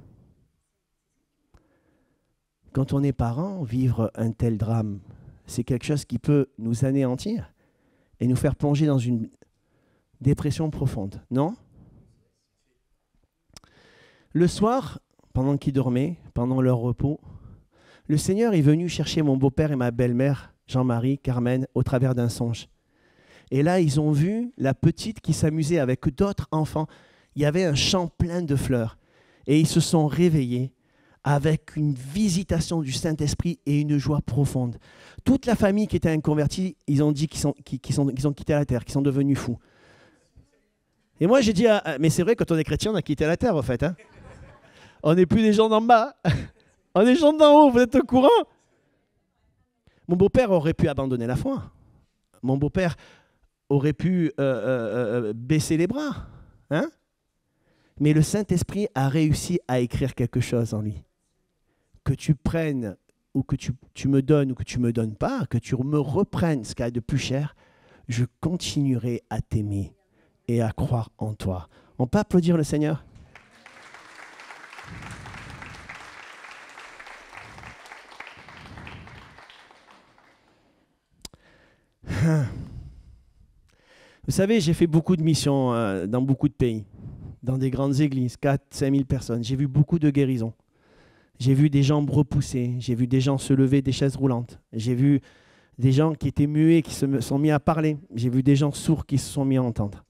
Quand on est parent, vivre un tel drame, c'est quelque chose qui peut nous anéantir et nous faire plonger dans une dépression profonde, non? Le soir, pendant qu'ils dormaient, pendant leur repos, le Seigneur est venu chercher mon beau-père et ma belle-mère, Jean-Marie, Carmen, au travers d'un songe. Et là, ils ont vu la petite qui s'amusait avec d'autres enfants. Il y avait un champ plein de fleurs. Et ils se sont réveillés avec une visitation du Saint-Esprit et une joie profonde. Toute la famille qui était inconvertie, ils ont dit qu'ils ont quitté la terre, qu'ils sont devenus fous. Et moi, j'ai dit, mais c'est vrai, quand on est chrétien, on a quitté la terre, en fait. Hein. On n'est plus des gens d'en bas. On est des gens d'en haut, vous êtes au courant? Mon beau-père aurait pu abandonner la foi. Mon beau-père aurait pu baisser les bras. Hein? Mais le Saint-Esprit a réussi à écrire quelque chose en lui. Que tu prennes, ou que tu me donnes, ou que tu ne me donnes pas, que tu me reprennes ce qu'il y a de plus cher, je continuerai à t'aimer et à croire en toi. On peut applaudir le Seigneur? Vous savez, j'ai fait beaucoup de missions dans beaucoup de pays, dans des grandes églises, 4-5 000 personnes. J'ai vu beaucoup de guérisons. J'ai vu des jambes repoussées, j'ai vu des gens se lever des chaises roulantes. J'ai vu des gens qui étaient muets, qui se sont mis à parler. J'ai vu des gens sourds qui se sont mis à entendre.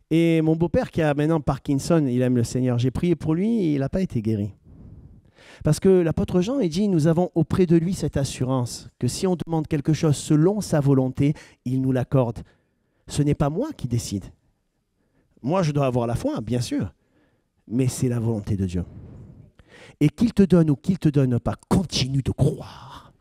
Et mon beau-père qui a maintenant Parkinson, il aime le Seigneur. J'ai prié pour lui et il n'a pas été guéri. Parce que l'apôtre Jean, il dit, nous avons auprès de lui cette assurance que si on demande quelque chose selon sa volonté, il nous l'accorde. Ce n'est pas moi qui décide. Moi, je dois avoir la foi, bien sûr, mais c'est la volonté de Dieu. Et qu'il te donne ou qu'il ne te donne pas, continue de croire.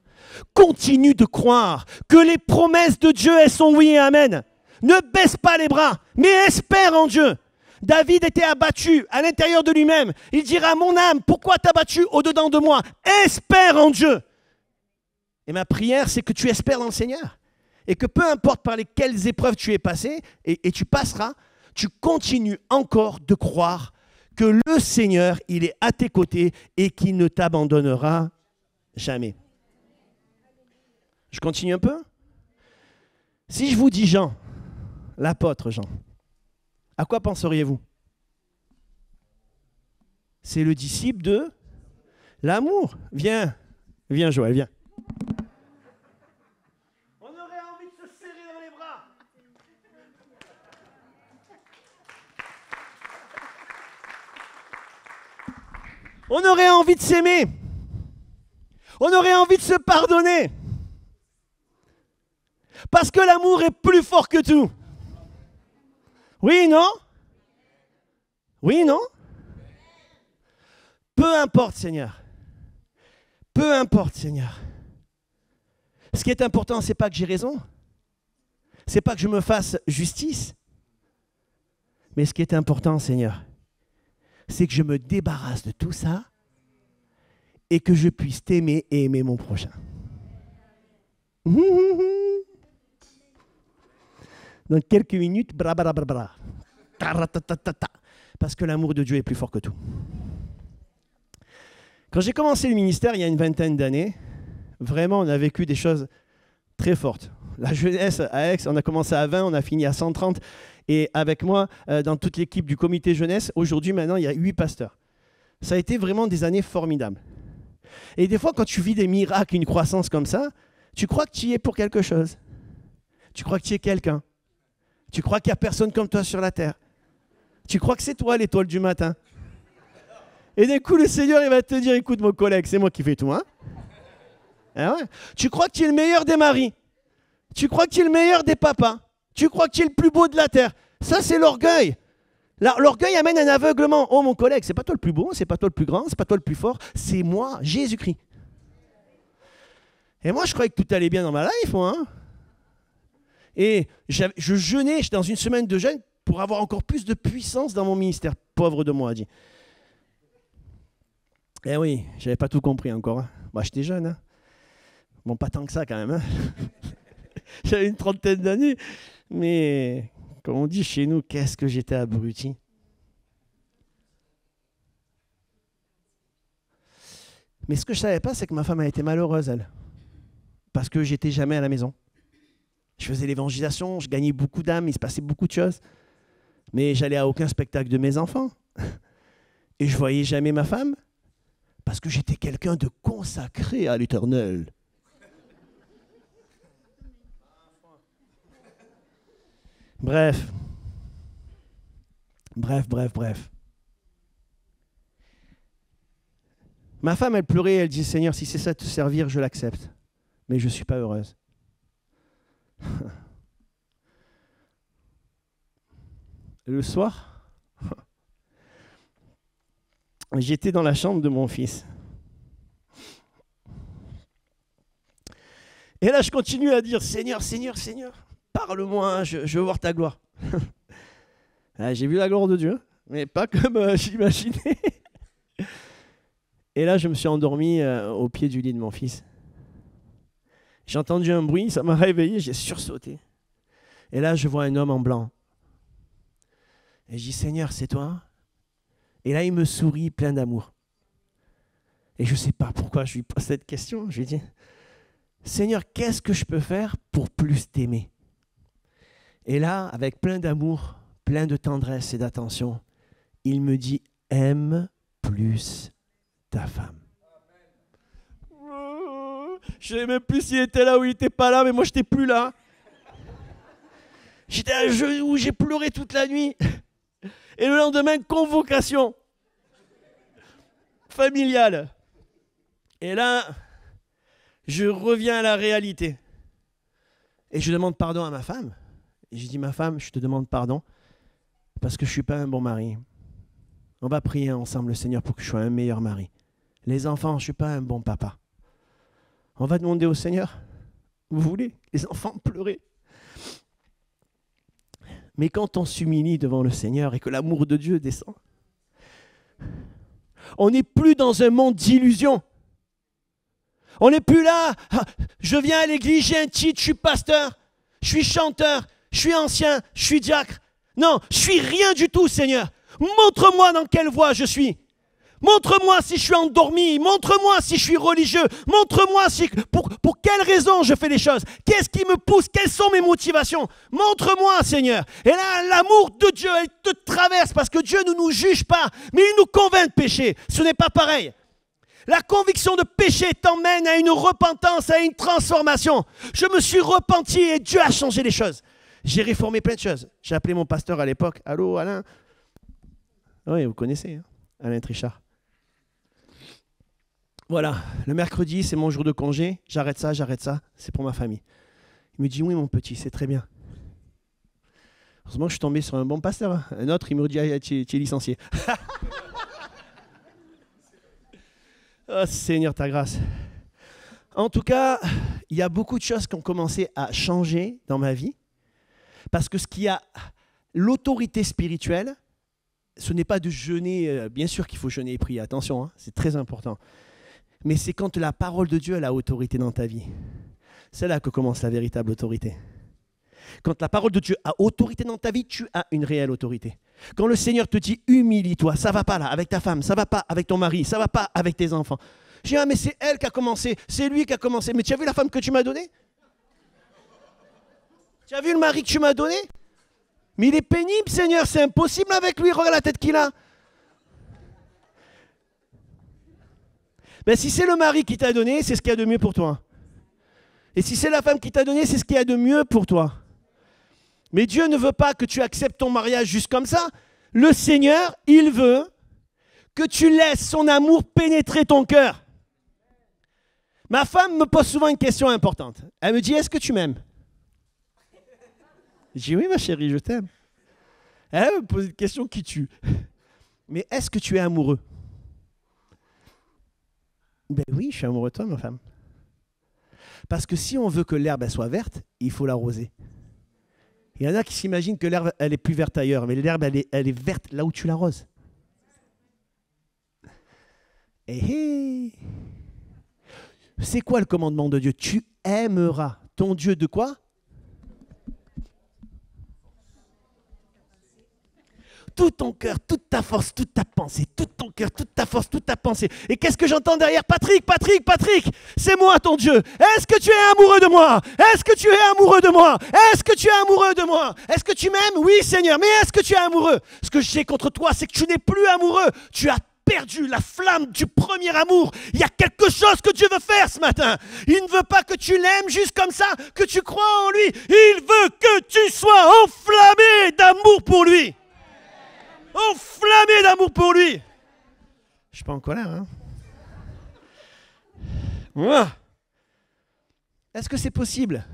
Continue de croire que les promesses de Dieu, elles sont oui et amen. Ne baisse pas les bras, mais espère en Dieu. David était abattu à l'intérieur de lui-même. Il dira à mon âme, pourquoi t'as battu au-dedans de moi? Espère en Dieu. Et ma prière, c'est que tu espères dans le Seigneur. Et que peu importe par lesquelles épreuves tu es passé, et tu passeras, tu continues encore de croire que le Seigneur, il est à tes côtés et qu'il ne t'abandonnera jamais. Je continue un peu? Si je vous dis Jean, l'apôtre Jean, à quoi penseriez-vous? C'est le disciple de l'amour. Viens, viens Joël, viens. On aurait envie de se serrer dans les bras. On aurait envie de s'aimer. On aurait envie de se pardonner. Parce que l'amour est plus fort que tout. Oui, non? Oui, non? Peu importe, Seigneur. Peu importe, Seigneur. Ce qui est important, ce n'est pas que j'ai raison. Ce n'est pas que je me fasse justice. Mais ce qui est important, Seigneur, c'est que je me débarrasse de tout ça et que je puisse t'aimer et aimer mon prochain. Dans quelques minutes, bra. Parce que l'amour de Dieu est plus fort que tout. Quand j'ai commencé le ministère il y a une vingtaine d'années, vraiment on a vécu des choses très fortes. La jeunesse à Aix, on a commencé à 20, on a fini à 130. Et avec moi, dans toute l'équipe du comité jeunesse, aujourd'hui maintenant il y a 8 pasteurs. Ça a été vraiment des années formidables. Et des fois quand tu vis des miracles, une croissance comme ça, tu crois que tu y es pour quelque chose. Tu crois que tu es quelqu'un. Tu crois qu'il n'y a personne comme toi sur la terre. Tu crois que c'est toi l'étoile du matin. Et d'un coup, le Seigneur, il va te dire, écoute mon collègue, c'est moi qui fais tout. Hein? Ah ouais. Tu crois que tu es le meilleur des maris. Tu crois que tu es le meilleur des papas. Tu crois que tu es le plus beau de la terre. Ça, c'est l'orgueil. L'orgueil amène un aveuglement. Oh mon collègue, c'est pas toi le plus beau, c'est pas toi le plus grand, c'est pas toi le plus fort, c'est moi, Jésus-Christ. Et moi, je croyais que tout allait bien dans ma life, moi. Hein? Et je jeûnais dans une semaine de jeûne pour avoir encore plus de puissance dans mon ministère. Pauvre de moi, a dit. Eh oui, j'avais pas tout compris encore. Hein. Moi, j'étais jeune. Hein. Bon, pas tant que ça quand même. Hein. J'avais une trentaine d'années. Mais, comme on dit chez nous, qu'est-ce que j'étais abruti. Mais ce que je ne savais pas, c'est que ma femme a été malheureuse, elle. Parce que j'étais jamais à la maison. Je faisais l'évangélisation, je gagnais beaucoup d'âmes, il se passait beaucoup de choses. Mais j'allais à aucun spectacle de mes enfants. Et je voyais jamais ma femme. Parce que j'étais quelqu'un de consacré à l'Éternel. Bref. Ma femme, elle pleurait, elle dit, Seigneur, si c'est ça te servir, je l'accepte. Mais je ne suis pas heureuse. Le soir, j'étais dans la chambre de mon fils. Et là, je continue à dire, Seigneur, Seigneur, Seigneur, parle-moi, je veux voir ta gloire. J'ai vu la gloire de Dieu, mais pas comme j'imaginais. Et là, je me suis endormi au pied du lit de mon fils. J'ai entendu un bruit, ça m'a réveillé, j'ai sursauté. Et là, je vois un homme en blanc. Et je dis, Seigneur, c'est toi? Et là, il me sourit plein d'amour. Et je ne sais pas pourquoi je lui pose cette question. Je lui dis, Seigneur, qu'est-ce que je peux faire pour plus t'aimer? Et là, avec plein d'amour, plein de tendresse et d'attention, il me dit, aime plus ta femme. Je ne sais même plus s'il était là ou il n'était pas là, mais moi, je n'étais plus là. J'étais à genoux, j'ai pleuré toute la nuit. Et le lendemain, convocation familiale. Et là, je reviens à la réalité. Et je demande pardon à ma femme. Et je dis, ma femme, je te demande pardon parce que je ne suis pas un bon mari. On va prier ensemble le Seigneur pour que je sois un meilleur mari. Les enfants, je ne suis pas un bon papa. On va demander au Seigneur, vous voulez, les enfants pleurer. Mais quand on s'humilie devant le Seigneur et que l'amour de Dieu descend, on n'est plus dans un monde d'illusions. On n'est plus là, je viens à l'église, j'ai un titre, je suis pasteur, je suis chanteur, je suis ancien, je suis diacre. Non, je suis rien du tout, Seigneur. Montre-moi dans quelle voie je suis. Montre-moi si je suis endormi. Montre-moi si je suis religieux. Montre-moi pour quelle raison je fais les choses. Qu'est-ce qui me pousse? Quelles sont mes motivations? Montre-moi, Seigneur. Et là, l'amour de Dieu, elle te traverse parce que Dieu ne nous juge pas, mais il nous convainc de pécher. Ce n'est pas pareil. La conviction de péché t'emmène à une repentance, à une transformation. Je me suis repenti et Dieu a changé les choses. J'ai réformé plein de choses. J'ai appelé mon pasteur à l'époque. Allô, Alain? Oui, vous connaissez, hein? Alain Trichard. Voilà, le mercredi, c'est mon jour de congé. J'arrête ça, c'est pour ma famille. Il me dit, oui, mon petit, c'est très bien. Heureusement que je suis tombé sur un bon pasteur. Hein. Un autre, il me dit, ah, tu es licencié. Oh Seigneur, ta grâce. En tout cas, il y a beaucoup de choses qui ont commencé à changer dans ma vie. Parce que ce qui a l'autorité spirituelle, ce n'est pas de jeûner. Bien sûr qu'il faut jeûner et prier, attention, hein, c'est très important. Mais c'est quand la parole de Dieu a autorité dans ta vie. C'est là que commence la véritable autorité. Quand la parole de Dieu a autorité dans ta vie, tu as une réelle autorité. Quand le Seigneur te dit, humilie-toi, ça ne va pas là avec ta femme, ça ne va pas avec ton mari, ça ne va pas avec tes enfants. Je dis, ah mais c'est elle qui a commencé, c'est lui qui a commencé. Mais tu as vu la femme que tu m'as donnée? Tu as vu le mari que tu m'as donné? Mais il est pénible, Seigneur, c'est impossible avec lui, regarde la tête qu'il a. Ben, si c'est le mari qui t'a donné, c'est ce qu'il y a de mieux pour toi. Et si c'est la femme qui t'a donné, c'est ce qu'il y a de mieux pour toi. Mais Dieu ne veut pas que tu acceptes ton mariage juste comme ça. Le Seigneur, il veut que tu laisses son amour pénétrer ton cœur. Ma femme me pose souvent une question importante. Elle me dit, est-ce que tu m'aimes? Je dis, oui ma chérie, je t'aime. Elle me pose une question qui tue. Mais est-ce que tu es amoureux? Ben oui, je suis amoureux de toi, ma femme. Parce que si on veut que l'herbe soit verte, il faut l'arroser. Il y en a qui s'imaginent que l'herbe elle est plus verte ailleurs, mais l'herbe elle est verte là où tu l'arroses. Et c'est quoi le commandement de Dieu? Tu aimeras ton Dieu de quoi? Tout ton cœur, toute ta force, toute ta pensée, tout ton cœur, toute ta force, toute ta pensée. Et qu'est-ce que j'entends derrière? Patrick, c'est moi ton Dieu. Est-ce que tu es amoureux de moi? Est-ce que tu es amoureux de moi? Est-ce que tu es amoureux de moi? Est-ce que tu m'aimes? Oui Seigneur, mais est-ce que tu es amoureux? Ce que je sais contre toi, c'est que tu n'es plus amoureux. Tu as perdu la flamme du premier amour. Il y a quelque chose que Dieu veut faire ce matin. Il ne veut pas que tu l'aimes juste comme ça, que tu crois en lui. Il veut que tu sois enflammé d'amour pour lui. Enflammé d'amour pour lui. Je ne suis pas en colère, hein? Est-ce que c'est possible?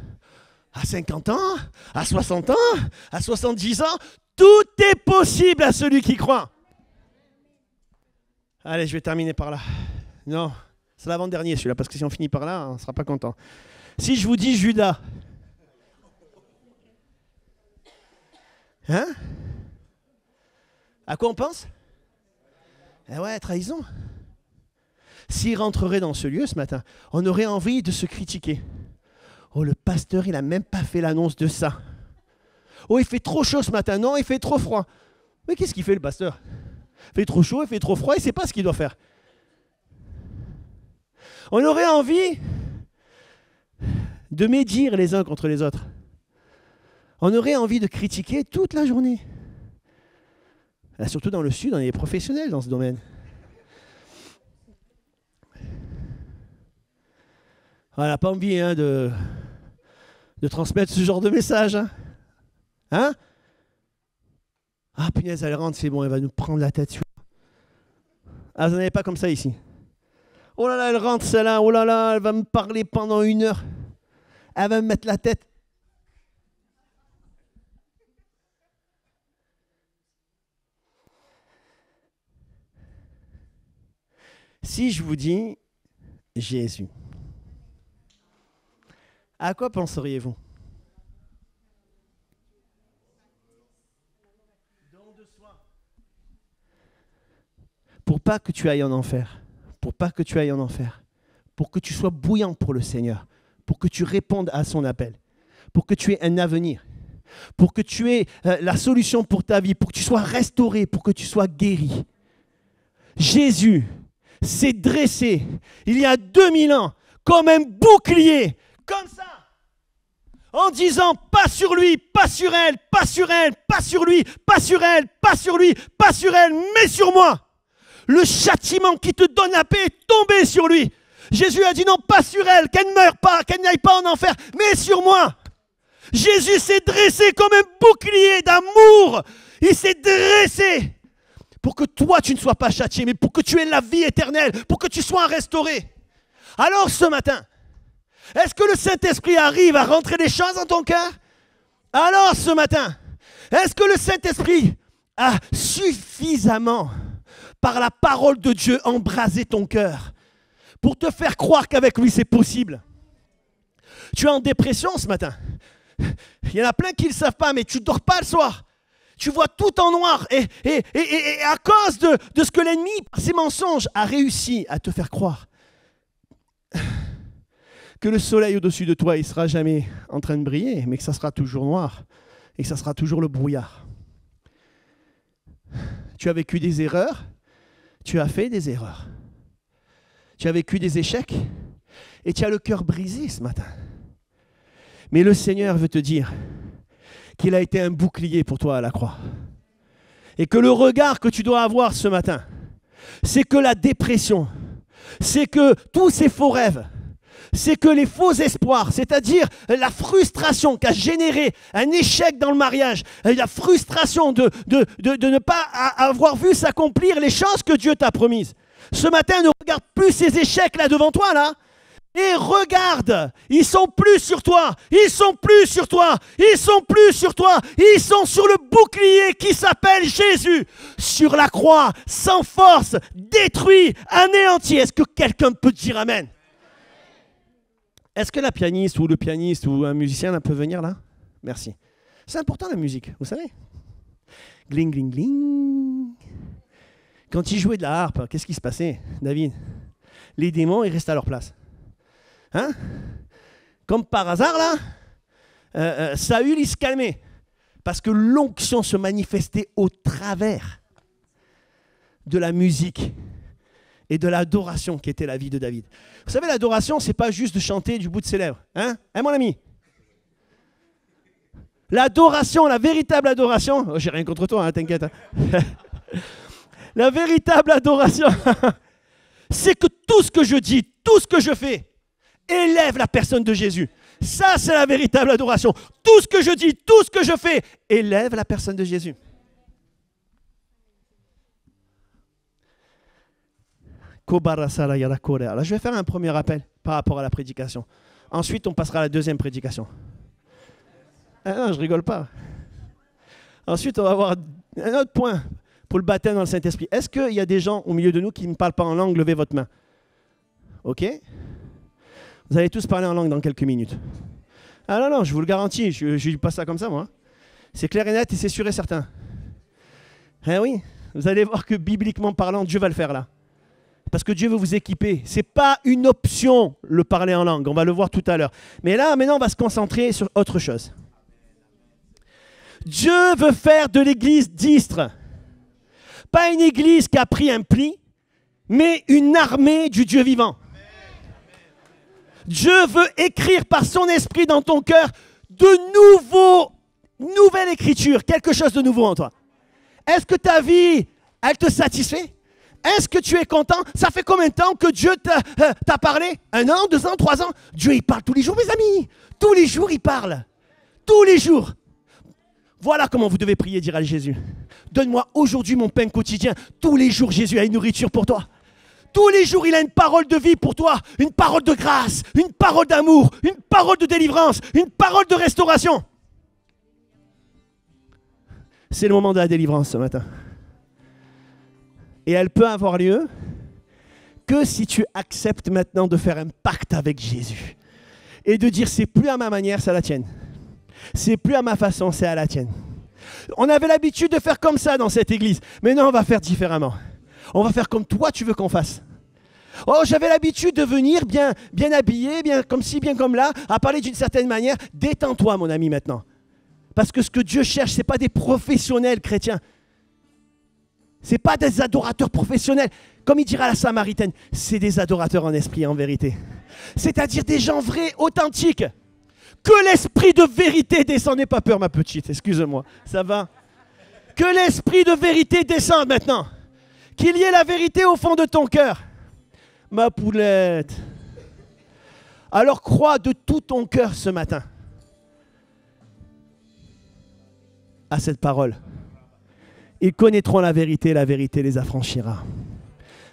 À 50 ans, à 60 ans, à 70 ans, tout est possible à celui qui croit. Allez, je vais terminer par là. Non, c'est l'avant-dernier celui-là, parce que si on finit par là, on ne sera pas content. Si je vous dis Judas, hein? À quoi on pense? Eh ouais, trahison. S'il rentrerait dans ce lieu ce matin, on aurait envie de se critiquer. Oh, le pasteur, il n'a même pas fait l'annonce de ça. Oh, il fait trop chaud ce matin. Non, il fait trop froid. Mais qu'est-ce qu'il fait le pasteur? Il fait trop chaud, il fait trop froid, il ne sait pas ce qu'il doit faire. On aurait envie de médire les uns contre les autres. On aurait envie de critiquer toute la journée. Là, surtout dans le Sud, on est professionnels dans ce domaine. On n'a pas envie de transmettre ce genre de message. Hein? Ah, punaise, elle rentre, c'est bon, elle va nous prendre la tête. Ah, vous n'en avez pas comme ça ici. Oh là là, elle rentre celle-là, oh là là, elle va me parler pendant 1 heure. Elle va me mettre la tête. Si je vous dis Jésus, à quoi penseriez-vous? Don de soi. Pour pas que tu ailles en enfer, pour pas que tu ailles en enfer, pour que tu sois bouillant pour le Seigneur, pour que tu répondes à son appel, pour que tu aies un avenir, pour que tu aies la solution pour ta vie, pour que tu sois restauré, pour que tu sois guéri. Jésus s'est dressé il y a 2000 ans comme un bouclier, comme ça, en disant pas sur lui, pas sur elle, pas sur elle, pas sur lui, pas sur elle, pas sur lui, pas sur elle, mais sur moi. Le châtiment qui te donne la paix est tombé sur lui. Jésus a dit non, pas sur elle, qu'elle ne meure pas, qu'elle n'aille pas en enfer, mais sur moi. Jésus s'est dressé comme un bouclier d'amour. Il s'est dressé pour que toi, tu ne sois pas châtié, mais pour que tu aies la vie éternelle, pour que tu sois restauré. Alors ce matin, est-ce que le Saint-Esprit arrive à rentrer des choses dans ton cœur? Alors ce matin, est-ce que le Saint-Esprit a suffisamment, par la parole de Dieu, embrasé ton cœur pour te faire croire qu'avec lui c'est possible? Tu es en dépression ce matin. Il y en a plein qui ne le savent pas, mais tu ne dors pas le soir. Tu vois tout en noir. Et à cause de ce que l'ennemi, par ses mensonges, a réussi à te faire croire que le soleil au-dessus de toi, il ne sera jamais en train de briller, mais que ça sera toujours noir et que ça sera toujours le brouillard. Tu as vécu des erreurs, tu as fait des erreurs. Tu as vécu des échecs et tu as le cœur brisé ce matin. Mais le Seigneur veut te dire qu'il a été un bouclier pour toi à la croix. Et que le regard que tu dois avoir ce matin, c'est que la dépression, c'est que tous ces faux rêves, c'est que les faux espoirs, c'est-à-dire la frustration qu'a généré un échec dans le mariage, la frustration de ne pas avoir vu s'accomplir les choses que Dieu t'a promises. Ce matin, ne regarde plus ces échecs là devant toi, là. Et regarde, ils sont plus sur toi, ils sont plus sur toi, ils sont plus sur toi, ils sont sur le bouclier qui s'appelle Jésus, sur la croix, sans force, détruit, anéanti. Est-ce que quelqu'un peut dire amen? Est-ce que la pianiste ou le pianiste ou un musicien là, peut venir là? Merci. C'est important la musique, vous savez. Gling, gling, gling. Quand il jouait de la harpe, qu'est-ce qui se passait, David? Les démons, ils restaient à leur place. Hein? Comme par hasard, là, Saül, il se calmait. Parce que l'onction se manifestait au travers de la musique et de l'adoration qui était la vie de David. Vous savez, l'adoration, ce n'est pas juste de chanter du bout de ses lèvres. Hein, mon ami? L'adoration, la véritable adoration, oh, j'ai rien contre toi, hein, t'inquiète. Hein. La véritable adoration, c'est que tout ce que je dis, tout ce que je fais, élève la personne de Jésus. Ça, c'est la véritable adoration. Tout ce que je dis, tout ce que je fais, élève la personne de Jésus. Alors, je vais faire un premier rappel par rapport à la prédication. Ensuite, on passera à la deuxième prédication. Ah non, je rigole pas. Ensuite, on va avoir un autre point pour le baptême dans le Saint-Esprit. Est-ce qu'il y a des gens au milieu de nous qui ne parlent pas en langue? Levez votre main. OK? Vous allez tous parler en langue dans quelques minutes. Ah non, non, je vous le garantis, je ne dis pas ça comme ça, moi. C'est clair et net et c'est sûr et certain. Eh oui, vous allez voir que bibliquement parlant, Dieu va le faire là. Parce que Dieu veut vous équiper. Ce n'est pas une option, le parler en langue. On va le voir tout à l'heure. Mais là, maintenant, on va se concentrer sur autre chose. Dieu veut faire de l'église d'Istre. Pas une église qui a pris un pli, mais une armée du Dieu vivant. Dieu veut écrire par son esprit dans ton cœur nouvelle écriture, quelque chose de nouveau en toi. Est-ce que ta vie, elle te satisfait? Est-ce que tu es content? Ça fait combien de temps que Dieu t'a parlé? 1 an, 2 ans, 3 ans? Dieu, il parle tous les jours, mes amis. Tous les jours, il parle. Tous les jours. Voilà comment vous devez prier, dira Jésus. Donne-moi aujourd'hui mon pain quotidien. Tous les jours, Jésus a une nourriture pour toi. Tous les jours, il a une parole de vie pour toi. Une parole de grâce, une parole d'amour, une parole de délivrance, une parole de restauration. C'est le moment de la délivrance ce matin. Et elle peut avoir lieu que si tu acceptes maintenant de faire un pacte avec Jésus. Et de dire, c'est plus à ma manière, c'est à la tienne. C'est plus à ma façon, c'est à la tienne. On avait l'habitude de faire comme ça dans cette église. Mais non, on va faire différemment. On va faire comme toi tu veux qu'on fasse. Oh, j'avais l'habitude de venir bien habillé, bien comme ci, bien comme là, à parler d'une certaine manière. Détends-toi, mon ami, maintenant. Parce que ce que Dieu cherche, ce n'est pas des professionnels chrétiens. Ce n'est pas des adorateurs professionnels. Comme il dira la Samaritaine, c'est des adorateurs en esprit et en vérité. C'est-à-dire des gens vrais, authentiques. Que l'esprit de vérité descende. N'aie pas peur, ma petite, excuse-moi. Ça va? Que l'esprit de vérité descende maintenant. Qu'il y ait la vérité au fond de ton cœur. Ma poulette. Alors crois de tout ton cœur ce matin à cette parole. Ils connaîtront la vérité les affranchira.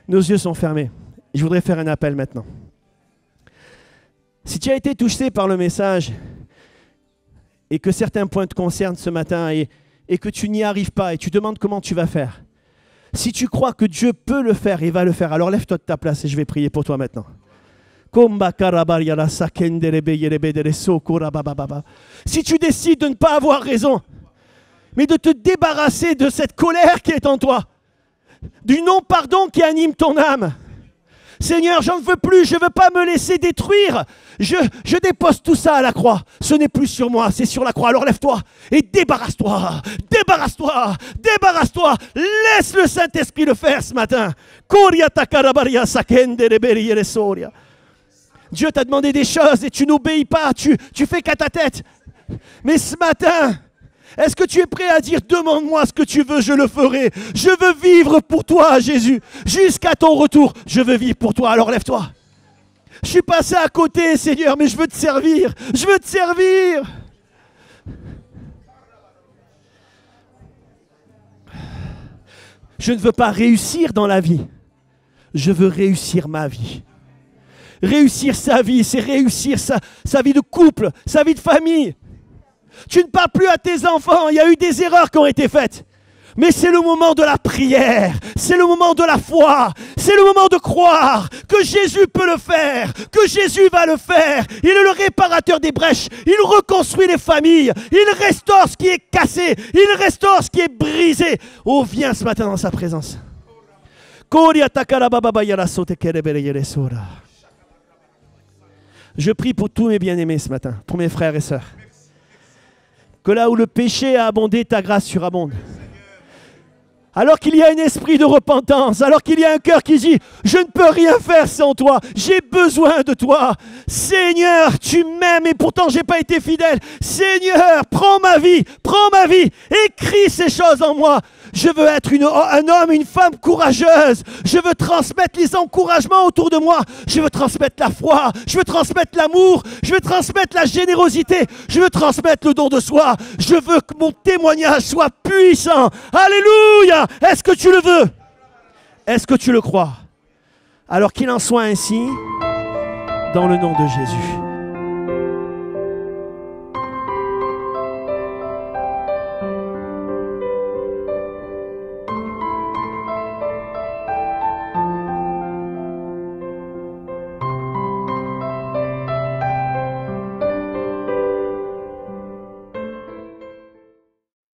Nos yeux sont fermés. Je voudrais faire un appel maintenant. Si tu as été touché par le message et que certains points te concernent ce matin et que tu n'y arrives pas et tu demandes comment tu vas faire, si tu crois que Dieu peut le faire et va le faire, alors lève-toi de ta place et je vais prier pour toi maintenant. Si tu décides de ne pas avoir raison, mais de te débarrasser de cette colère qui est en toi, du non-pardon qui anime ton âme. Seigneur, j'en veux plus, je ne veux pas me laisser détruire. Je dépose tout ça à la croix. Ce n'est plus sur moi, c'est sur la croix. Alors lève-toi et débarrasse-toi, débarrasse-toi, débarrasse-toi. Laisse le Saint-Esprit le faire ce matin. Dieu t'a demandé des choses et tu n'obéis pas, tu fais qu'à ta tête. Mais ce matin, est-ce que tu es prêt à dire, demande-moi ce que tu veux, je le ferai. Je veux vivre pour toi, Jésus. Jusqu'à ton retour, je veux vivre pour toi. Alors lève-toi. Je suis passé à côté, Seigneur, mais je veux te servir. Je veux te servir. Je ne veux pas réussir dans la vie. Je veux réussir ma vie. Réussir sa vie, c'est réussir sa vie de couple, sa vie de famille. Tu ne parles plus à tes enfants, il y a eu des erreurs qui ont été faites. Mais c'est le moment de la prière, c'est le moment de la foi, c'est le moment de croire que Jésus peut le faire, que Jésus va le faire. Il est le réparateur des brèches, il reconstruit les familles, il restaure ce qui est cassé, il restaure ce qui est brisé. Oh, viens ce matin dans sa présence. Je prie pour tous mes bien-aimés ce matin, pour mes frères et sœurs. Que là où le péché a abondé, ta grâce surabonde. Alors qu'il y a un esprit de repentance, alors qu'il y a un cœur qui dit « Je ne peux rien faire sans toi, j'ai besoin de toi. Seigneur, tu m'aimes et pourtant je n'ai pas été fidèle. Seigneur, prends ma vie, écris ces choses en moi. Je veux être un homme, une femme courageuse. Je veux transmettre les encouragements autour de moi. Je veux transmettre la foi. Je veux transmettre l'amour. Je veux transmettre la générosité. Je veux transmettre le don de soi. Je veux que mon témoignage soit puissant. Alléluia! Est-ce que tu le veux? Est-ce que tu le crois? Alors qu'il en soit ainsi, dans le nom de Jésus.